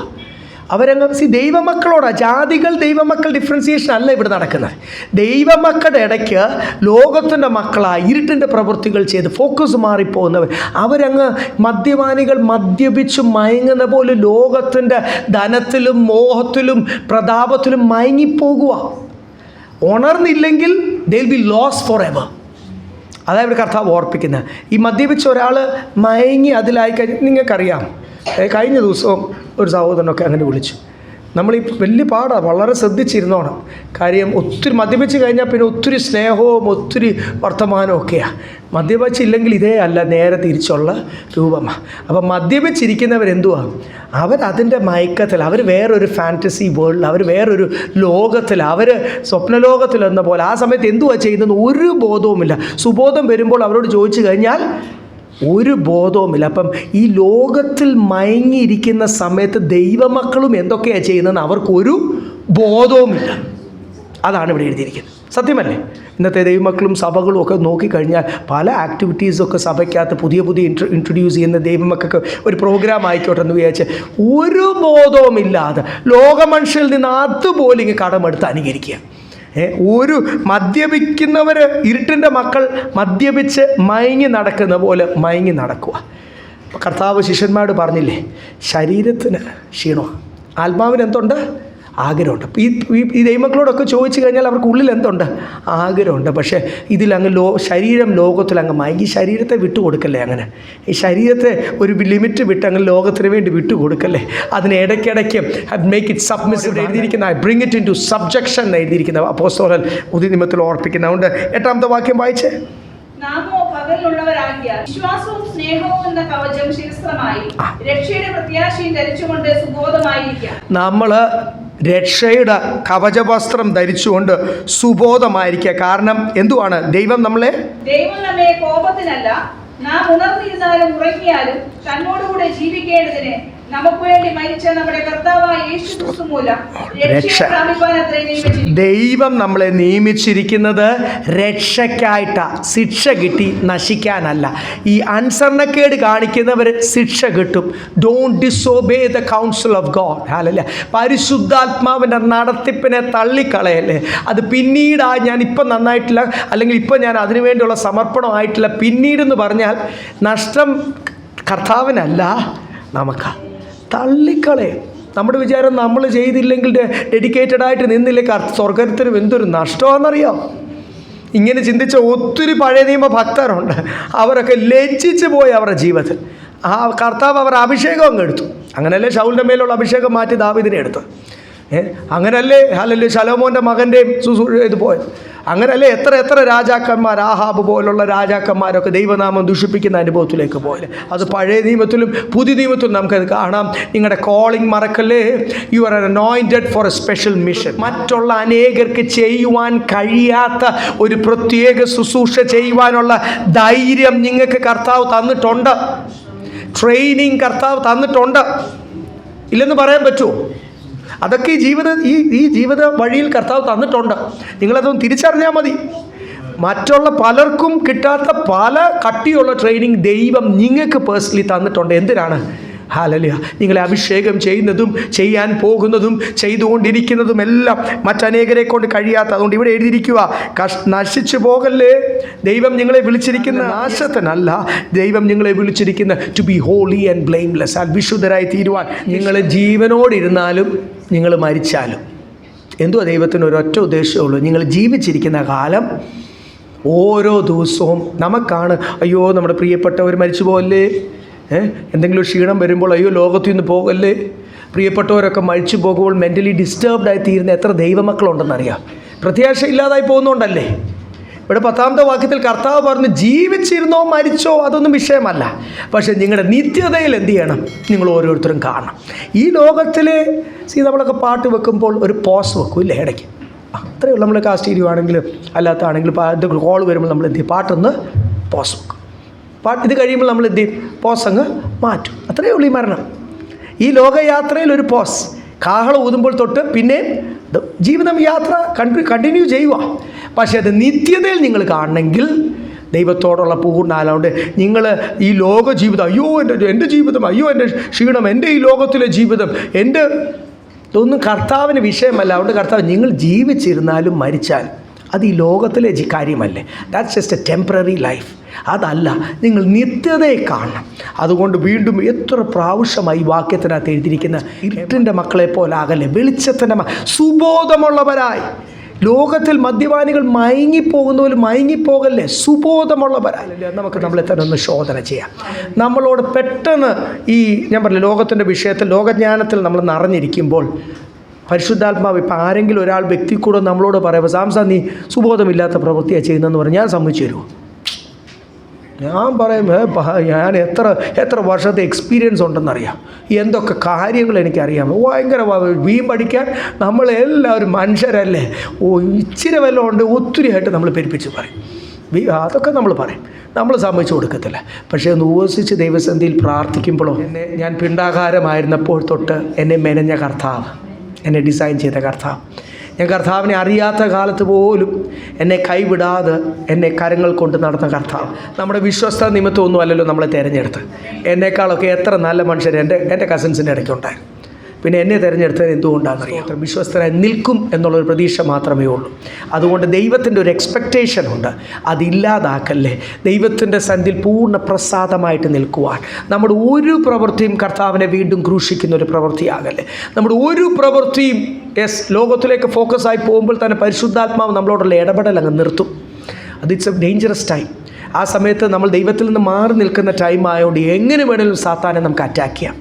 അവരങ്ങ് ദൈവമക്കളോടാ. ജാതികൾ ദൈവമക്കൾ ഡിഫറൻസിയേഷൻ അല്ല ഇവിടെ നടക്കുന്നത്. ദൈവമക്കളുടെ ഇടയ്ക്ക് ലോകത്തിൻ്റെ മക്കളായി ഇരുട്ടിൻ്റെ പ്രവൃത്തികൾ ചെയ്ത് ഫോക്കസ് മാറിപ്പോകുന്നവർ, അവരങ്ങ് മദ്യപാനികൾ മദ്യപിച്ച് മയങ്ങുന്ന പോലെ ലോകത്തിൻ്റെ ധനത്തിലും മോഹത്തിലും പ്രതാപത്തിലും മയങ്ങിപ്പോകുക. ഉണർന്നില്ലെങ്കിൽ they will be lose forever. അതായത് കർത്താവ് ഓർപ്പിക്കുന്നത്. ഈ മദ്യപിച്ച ഒരാൾ മയങ്ങി അതിലായി കഴിഞ്ഞ്, നിങ്ങൾക്കറിയാം, കഴിഞ്ഞ ദിവസവും ഒരു സഹോദരനൊക്കെ അങ്ങനെ വിളിച്ചു. നമ്മളീ വലിയ പാടാണ്, വളരെ ശ്രദ്ധിച്ചിരുന്നോണം. കാര്യം ഒത്തിരി മദ്യപിച്ച് കഴിഞ്ഞാൽ പിന്നെ ഒത്തിരി സ്നേഹവും ഒത്തിരി വർത്തമാനവും ഒക്കെയാണ്. മദ്യപിച്ചില്ലെങ്കിൽ ഇതേ അല്ല, നേരെ തിരിച്ചുള്ള രൂപമാണ്. അപ്പം മദ്യപിച്ചിരിക്കുന്നവരെന്തുവാ? അവരതിൻ്റെ മയക്കത്തിൽ, അവർ വേറൊരു ഫാൻറ്റസി വേൾഡിൽ, അവർ വേറൊരു ലോകത്തിൽ, അവർ സ്വപ്നലോകത്തിലെന്ന പോലെ. ആ സമയത്ത് എന്തുവാ ചെയ്യുന്നത്? ഒരു ബോധവുമില്ല. സുബോധം വരുമ്പോൾ അവരോട് ചോദിച്ചു കഴിഞ്ഞാൽ ഒരു ബോധവുമില്ല. അപ്പം ഈ ലോകത്തിൽ മയങ്ങിയിരിക്കുന്ന സമയത്ത് ദൈവമക്കളും എന്തൊക്കെയാണ് ചെയ്യുന്നതെന്ന് അവർക്കൊരു ബോധവുമില്ല. അതാണ് ഇവിടെ എഴുതിയിരിക്കുന്നത്. സത്യമല്ലേ? ഇന്നത്തെ ദൈവമക്കളും സഭകളും ഒക്കെ നോക്കിക്കഴിഞ്ഞാൽ പല ആക്ടിവിറ്റീസൊക്കെ സഭയ്ക്കകത്ത് പുതിയ ഇൻട്രൊഡ്യൂസ് ചെയ്യുന്ന ദൈവമക്കൾക്ക് ഒരു പ്രോഗ്രാം ആയിക്കോട്ടെ എന്ന് വിചാരിച്ച് ഒരു ബോധവുമില്ലാതെ ലോകമനുഷ്യരിൽ നിന്ന് അതുപോലെ ഇങ്ങ് കടമെടുത്ത് അനുകരിക്കുക. ഒരു മദ്യപിക്കുന്നവർ, ഇരുട്ടിൻ്റെ മക്കൾ മദ്യപിച്ച് മയങ്ങി നടക്കുന്ന പോലെ മയങ്ങി നടക്കുക. കർത്താവ് ശിഷ്യന്മാരോട് പറഞ്ഞില്ലേ, ശരീരത്തിന് ക്ഷീണമാണ്, ആത്മാവിന് എന്തുണ്ട്? ആഗ്രഹമുണ്ട്. ഈ ദൈവമക്കളോടൊക്കെ ചോദിച്ചു കഴിഞ്ഞാൽ അവർക്ക് ഉള്ളിൽ എന്തുണ്ട്? ആഗ്രഹമുണ്ട്. പക്ഷേ ഇതിലങ്ങ് ശരീരം ലോകത്തിലങ്ങ് മയങ്ങി ശരീരത്തെ വിട്ടുകൊടുക്കല്ലേ. അങ്ങനെ ഈ ശരീരത്തെ ഒരു ലിമിറ്റ് വിട്ട് അങ്ങ് ലോകത്തിന് വേണ്ടി വിട്ടുകൊടുക്കല്ലേ. അതിന് ഇടയ്ക്കിടയ്ക്ക് മേക്ക് ഇറ്റ് സബ്മിസീവ് എഴുതിയിരിക്കുന്ന, bring it into subjection എഴുതിയിരിക്കുന്ന അപ്പോസ്തലൻ പുതിയ നിയമത്തിൽ ഓർപ്പിക്കുന്നതുകൊണ്ട് 8ാമത്തെ വാക്യം വായിച്ചേ. നാമോ പകലിലുള്ളവരാകിയാൽ വിശ്വാസവും സ്നേഹവും എന്ന കവചം ശിരസ്ത്രമായി രക്ഷയുടെ പ്രത്യാശയും ധരിച്ചുകൊണ്ട് സുബോധമായിരിക്കാം. നമ്മൾ രക്ഷയുടെ കവചവസ്ത്രം ധരിച്ചുകൊണ്ട് സുബോധമായിരിക്കുക. കാരണം എന്തുവാണ്? ദൈവം നമ്മെ കോപത്തിനല്ല, നാം ഉണർന്നിരുന്നാലും ഉറങ്ങിയാലും തന്നോടുകൂടെ ജീവിക്കേണ്ടതിന് നമുക്ക് വേണ്ടി മരിച്ച നമ്മുടെ കർത്താവായ യേശു ക്രിസ്തു മൂലം രക്ഷ പ്രാപിപ്പാനത്രേ നിയമിച്ചിരിക്കുന്നു. ദൈവം നമ്മളെ നിയമിച്ചിരിക്കുന്നത് രക്ഷയ്ക്കായിട്ടാ. ശിക്ഷ കിട്ടി നശിക്കാനല്ല. ഈ അനുസരണക്കേട് കാണിക്കുന്നവർ ശിക്ഷ കിട്ടും. Don't disobey the council of God. Hallelujah. പരിശുദ്ധാത്മാവിൻ്റെ നടത്തിപ്പിനെ തള്ളിക്കളയല്ലേ. അത് പിന്നീട് ഞാനിപ്പം നന്നായിട്ടില്ല, അല്ലെങ്കിൽ ഇപ്പം ഞാൻ അതിനു വേണ്ടിയുള്ള സമർപ്പണമായിട്ടില്ല, പിന്നീടെന്ന് പറഞ്ഞാൽ നഷ്ടം കർത്താവിനല്ല, നമുക്ക് തള്ളിക്കളയും. നമ്മുടെ വിചാരം നമ്മൾ ചെയ്തില്ലെങ്കിൽ, ഡെഡിക്കേറ്റഡായിട്ട് നിന്നില്ലെങ്കിൽ സ്വർഗത്തിന് എന്തൊരു നഷ്ടമാണെന്നറിയാം. ഇങ്ങനെ ചിന്തിച്ച ഒത്തിരി പഴയ നിയമ ഭക്തരുണ്ട്. അവരൊക്കെ ലജ്ജിച്ച് പോയി അവരുടെ ജീവിതത്തിൽ. ആ കർത്താവ് അവരുടെ അഭിഷേകം അങ്ങ് എടുത്തു. അങ്ങനെയല്ലേ ശൗലിൻ്റെ മേലുള്ള അഭിഷേകം മാറ്റി ദാവീദിനെ എടുത്തു. അങ്ങനല്ലേ ഹല്ലേലൂയ ശലോമോൻ്റെ മകൻ്റെയും ഇത് പോയത്. അങ്ങനല്ലേ എത്ര രാജാക്കന്മാർ, ആഹാബ് പോലുള്ള രാജാക്കന്മാരൊക്കെ ദൈവനാമം ദുഷിപ്പിക്കുന്ന അനുഭവത്തിലേക്ക് പോയത്. അത് പഴയ നിയമത്തിലും പുതിയ നിയമത്തിലും നമുക്കത് കാണാം. നിങ്ങളുടെ കോളിംഗ് മറക്കല്ലേ. You are anointed for a special mission. മറ്റുള്ള അനേകർക്ക് ചെയ്യുവാൻ കഴിയാത്ത ഒരു പ്രത്യേക ശുശ്രൂഷ ചെയ്യുവാനുള്ള ധൈര്യം നിങ്ങൾക്ക് കർത്താവ് തന്നിട്ടുണ്ട്. ട്രെയിനിങ് കർത്താവ് തന്നിട്ടുണ്ട്. ഇല്ലെന്ന് പറയാൻ പറ്റുമോ? അതൊക്കെ ഈ ജീവിത വഴിയിൽ കർത്താവ് തന്നിട്ടുണ്ട്. നിങ്ങളതൊന്ന് തിരിച്ചറിഞ്ഞാൽ മതി. മറ്റുള്ള പലർക്കും കിട്ടാത്ത പല കട്ടിയുള്ള ട്രെയിനിങ് ദൈവം നിങ്ങൾക്ക് പേഴ്സണലി തന്നിട്ടുണ്ട്. എന്തിനാണ്? ഹല്ലേലൂയ. നിങ്ങളെ അഭിഷേകം ചെയ്യുന്നതും ചെയ്യാൻ പോകുന്നതും ചെയ്തുകൊണ്ടിരിക്കുന്നതും എല്ലാം മറ്റനേകരെ കൊണ്ട് കഴിയാത്ത. അതുകൊണ്ട് ഇവിടെ എഴുതിയിരിക്കുക, നശിച്ചു പോകല്ലേ. ദൈവം നിങ്ങളെ വിളിച്ചിരിക്കുന്ന നാശത്തിനല്ല, ദൈവം നിങ്ങളെ വിളിച്ചിരിക്കുന്ന to be holy and blameless. വിശുദ്ധരായി തീരുവാൻ. നിങ്ങൾ ജീവനോടിരുന്നാലും നിങ്ങൾ മരിച്ചാലും എന്തുവാ ദൈവത്തിന് ഒരൊറ്റ ഉദ്ദേശമുള്ളൂ. നിങ്ങൾ ജീവിച്ചിരിക്കുന്ന കാലം ഓരോ ദിവസവും നമുക്കാണ് അയ്യോ നമ്മുടെ പ്രിയപ്പെട്ടവർ മരിച്ചു പോകല്ലേ, എന്തെങ്കിലും ക്ഷീണം വരുമ്പോൾ അയ്യോ ലോകത്തിൽ നിന്ന് പോകല്ലേ. പ്രിയപ്പെട്ടവരൊക്കെ മരിച്ചു പോകുമ്പോൾ മെൻ്റലി ഡിസ്റ്റർബ്ഡായി തീരുന്ന എത്ര ദൈവമക്കളുണ്ടെന്നറിയാം. പ്രത്യാശ ഇല്ലാതായി പോകുന്നതുകൊണ്ടല്ലേ. ഇവിടെ 10ാമത്തെ വാക്യത്തിൽ കർത്താവ് പറഞ്ഞു, ജീവിച്ചിരുന്നോ മരിച്ചോ അതൊന്നും വിഷയമല്ല, പക്ഷേ നിങ്ങളുടെ നിത്യതയിൽ എന്ത് ചെയ്യണം? നിങ്ങൾ ഓരോരുത്തരും കാണണം. ഈ ലോകത്തിലെ നമ്മളൊക്കെ പാട്ട് വെക്കുമ്പോൾ ഒരു പോസ് വെക്കും ഇല്ലേ ഇടയ്ക്ക്. അത്രയേ ഉള്ളൂ. നമ്മൾ കാസ്റ്റ് ചെയ്യുവാണെങ്കിലും അല്ലാത്താണെങ്കിലും കോൾ വരുമ്പോൾ നമ്മൾ എന്ത് ചെയ്യും? പാട്ടൊന്ന് പോസ് വെക്കും. ഇത് കഴിയുമ്പോൾ നമ്മൾ എന്ത് ചെയ്യും? പോസ് അങ്ങ് മാറ്റും. അത്രയേ ഉള്ളൂ ഈ മരണം. ഈ ലോകയാത്രയിൽ ഒരു പോസ്. കാഹളം ഊതുമ്പോൾ തൊട്ട് പിന്നെ ജീവിതം യാത്ര കണ്ടിന്യൂ ചെയ്യുക. പക്ഷേ അത് നിത്യതയിൽ നിങ്ങൾ കാണണമെങ്കിൽ ദൈവത്തോടുള്ള പൂർണ്ണാലോണ്ട് നിങ്ങൾ ഈ ലോക ജീവിതം അയ്യോ എൻ്റെ ജീവിതം, അയ്യോ എൻ്റെ ക്ഷീണം, എൻ്റെ ഈ ലോകത്തിലെ ജീവിതം, എൻ്റെ ഇതൊന്നും കർത്താവിന് വിഷയമല്ല. അതുകൊണ്ട് കർത്താവ് നിങ്ങൾ ജീവിച്ചിരുന്നാലും മരിച്ചാലും അത് ഈ ലോകത്തിലെ കാര്യമല്ലേ. That's just A temporary life. അതല്ല, നിങ്ങൾ നിത്യതയെ കാണണം. അതുകൊണ്ട് വീണ്ടും എത്ര പ്രാവശ്യമായി വാക്യത്തിനകത്ത് എഴുതിയിരിക്കുന്ന ഇരുട്ടിൻ്റെ മക്കളെ പോലെ ആകല്ലേ, വെളിച്ചത്തിൻ്റെ സുബോധമുള്ളവരായി. ലോകത്തിൽ മദ്യപാനികൾ മയങ്ങിപ്പോകുന്നവരും മയങ്ങിപ്പോകല്ലേ, സുബോധമുള്ളവരായി. നമുക്ക് നമ്മളെ തന്നെ ഒന്ന് ശോധന ചെയ്യാം. നമ്മളോട് പെട്ടെന്ന് ഞാൻ പറഞ്ഞില്ല ലോകത്തിൻ്റെ വിഷയത്തിൽ ലോകജ്ഞാനത്തിൽ നമ്മൾ നിറഞ്ഞിരിക്കുമ്പോൾ പരിശുദ്ധാത്മാവ് ഇപ്പം ആരെങ്കിലും ഒരാൾ വ്യക്തി കൂടെ നമ്മളോട് പറയുമ്പോൾ സാംസാ നീ സുബോധമില്ലാത്ത പ്രവൃത്തിയാണ് ചെയ്യുന്നതെന്ന് പറഞ്ഞാൽ ഞാൻ സമ്മതിച്ചു തരുമോ? ഞാൻ പറയും ഞാൻ എത്ര വർഷത്തെ എക്സ്പീരിയൻസ് ഉണ്ടെന്നറിയാം, എന്തൊക്കെ കാര്യങ്ങൾ എനിക്കറിയാം. ഭയങ്കര പഠിക്കാൻ നമ്മളെല്ലാവരും മനുഷ്യരല്ലേ, ഇച്ചിരി വല്ലതും ഉണ്ട് ഒത്തിരിയായിട്ട് നമ്മൾ പെരുപ്പിച്ച് പറയും. അതൊക്കെ നമ്മൾ പറയും, നമ്മൾ സമ്മതിച്ചു കൊടുക്കത്തില്ല. പക്ഷേ ഒന്ന് ഉപവസിച്ച് ദൈവസന്നിധിയിൽ പ്രാർത്ഥിക്കുമ്പോഴോ ഞാൻ പിണ്ടാകാരമായിരുന്നപ്പോൾ തൊട്ട് എന്നെ മെനഞ്ഞ കർത്താവ്, എന്നെ ഡിസൈൻ ചെയ്ത കർത്താവ്, ഞാൻ കർത്താവിനെ അറിയാത്ത കാലത്ത് പോലും എന്നെ കൈവിടാതെ എന്നെ കരങ്ങൾ കൊണ്ട് നടന്ന കർത്താവ്. നമ്മുടെ വിശ്വസ്ത നിമിത്തമൊന്നും അല്ലല്ലോ നമ്മളെ തിരഞ്ഞെടുത്ത്. എന്നേക്കാളൊക്കെ എത്ര നല്ല മനുഷ്യർ എൻ്റെ കസിൻസിൻ്റെ ഇടയ്ക്കുണ്ടായിരുന്നു. പിന്നെ എന്നെ തിരഞ്ഞെടുത്തത് എന്തുകൊണ്ടാണെന്നറിയാം. വിശ്വസ്തരായി നിൽക്കും എന്നുള്ളൊരു പ്രതീക്ഷ മാത്രമേ ഉള്ളൂ. അതുകൊണ്ട് ദൈവത്തിൻ്റെ ഒരു എക്സ്പെക്റ്റേഷൻ ഉണ്ട്, അതില്ലാതാക്കല്ലേ. ദൈവത്തിൻ്റെ സന്ധിയിൽ പൂർണ്ണ പ്രസാദമായിട്ട് നിൽക്കുവാൻ നമ്മുടെ ഒരു പ്രവൃത്തിയും കർത്താവിനെ വീണ്ടും ക്രൂശിക്കുന്ന ഒരു പ്രവൃത്തിയാകല്ലേ. നമ്മുടെ ഒരു പ്രവൃത്തിയും ലോകത്തിലേക്ക് ഫോക്കസായി പോകുമ്പോൾ തന്നെ പരിശുദ്ധാത്മാവ് നമ്മളോടുള്ള ഇടപെടൽ അങ്ങ് നിർത്തും. അത് ഇറ്റ്സ് എ ഡേഞ്ചറസ് ടൈം. ആ സമയത്ത് നമ്മൾ ദൈവത്തിൽ നിന്ന് മാറി നിൽക്കുന്ന ടൈം ആയതുകൊണ്ട് എങ്ങനെ വേണമെങ്കിലും സാത്താനെ നമുക്ക് അറ്റാക്ക് ചെയ്യാം.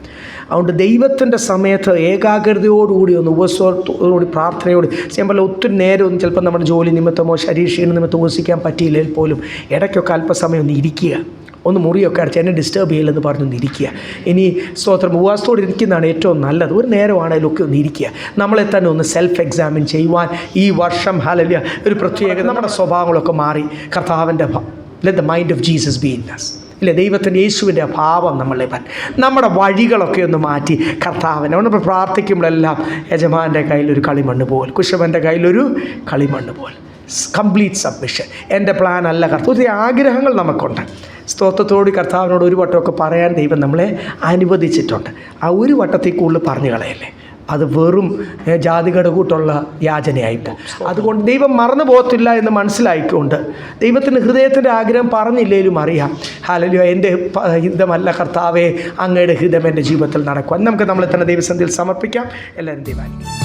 അതുകൊണ്ട് ദൈവത്തിൻ്റെ സമയത്ത് ഏകാഗ്രതയോടുകൂടി ഒന്ന് ഉപവാസത്തോടുകൂടി പ്രാർത്ഥനയോട് ചെയ്യുമ്പോൾ ഒത്തിരി നേരമൊന്നും ചിലപ്പോൾ നമ്മുടെ ജോലി നിമിത്തമോ ശരീരക്ഷീണ നിമിത്തമോ ഉപവസിക്കാൻ പറ്റിയില്ലെങ്കിൽ പോലും ഇടയ്ക്കൊക്കെ അല്പസമയം ഒന്ന് ഇരിക്കുക, ഒന്ന് മുറിയൊക്കെ അടച്ച് എന്നെ ഡിസ്റ്റർബ് ചെയ്യില്ലെന്ന് പറഞ്ഞൊന്ന് ഇരിക്കുക. ഇനി സ്തോത്രം ഉപവാസത്തോടെ ഇരിക്കുന്നതാണ് ഏറ്റവും നല്ലത്. ഒരു നേരമാണെങ്കിലൊക്കെ ഒന്ന് ഇരിക്കുക. നമ്മളെ തന്നെ ഒന്ന് സെൽഫ് എക്സാമിൻ ചെയ്യുവാൻ ഈ വർഷം ഹല്ലേലൂയ ഒരു പ്രത്യേകത. നമ്മുടെ സ്വഭാവങ്ങളൊക്കെ മാറി കർത്താവിൻ്റെ let the mind of Jesus be in us. ഇല്ലേ, ദൈവത്തിൻ്റെ യേശുവിൻ്റെ ഭാവം നമ്മളെ നമ്മുടെ വഴികളൊക്കെ ഒന്ന് മാറ്റി കർത്താവിനെ നമ്മൾ പ്രാർത്ഥിക്കുമ്പോഴെല്ലാം യജമാൻ്റെ കയ്യിലൊരു കളിമണ്ണ് പോലെ, കുശവൻ്റെ കയ്യിലൊരു കളിമണ്ണ് പോലെ, കംപ്ലീറ്റ് സബ്മിഷൻ. എൻ്റെ പ്ലാൻ അല്ല കർത്താവ്. ഒത്തിരി ആഗ്രഹങ്ങൾ നമുക്കുണ്ട്. സ്തോത്രത്തോട് കർത്താവിനോട് ഒരു വട്ടമൊക്കെ പറയാൻ ദൈവം നമ്മളെ അനുവദിച്ചിട്ടുണ്ട്. ആ ഒരു വട്ടത്തിൽ കൂടുതൽ പറഞ്ഞു കളയല്ലേ, അത് വെറും ജാതികട കൂട്ടുള്ള യാചനയായിട്ട്. അതുകൊണ്ട് ദൈവം മറന്നു പോകത്തില്ല എന്ന് മനസ്സിലായിക്കൊണ്ട് ദൈവത്തിൻ്റെ ഹൃദയത്തിൻ്റെ ആഗ്രഹം പറഞ്ഞില്ലേലും അറിയാം. ഹല്ലേലൂയ, എൻ്റെ ഹിതമല്ല കർത്താവേ, അങ്ങയുടെ ഹിതം എൻ്റെ ജീവിതത്തിൽ നടക്കുവാൻ നമുക്ക് നമ്മളെ തന്നെ ദൈവസന്നിധിയിൽ സമർപ്പിക്കാം. എല്ലാവരും ദൈവാനുഗ്രഹിക്കട്ടെ.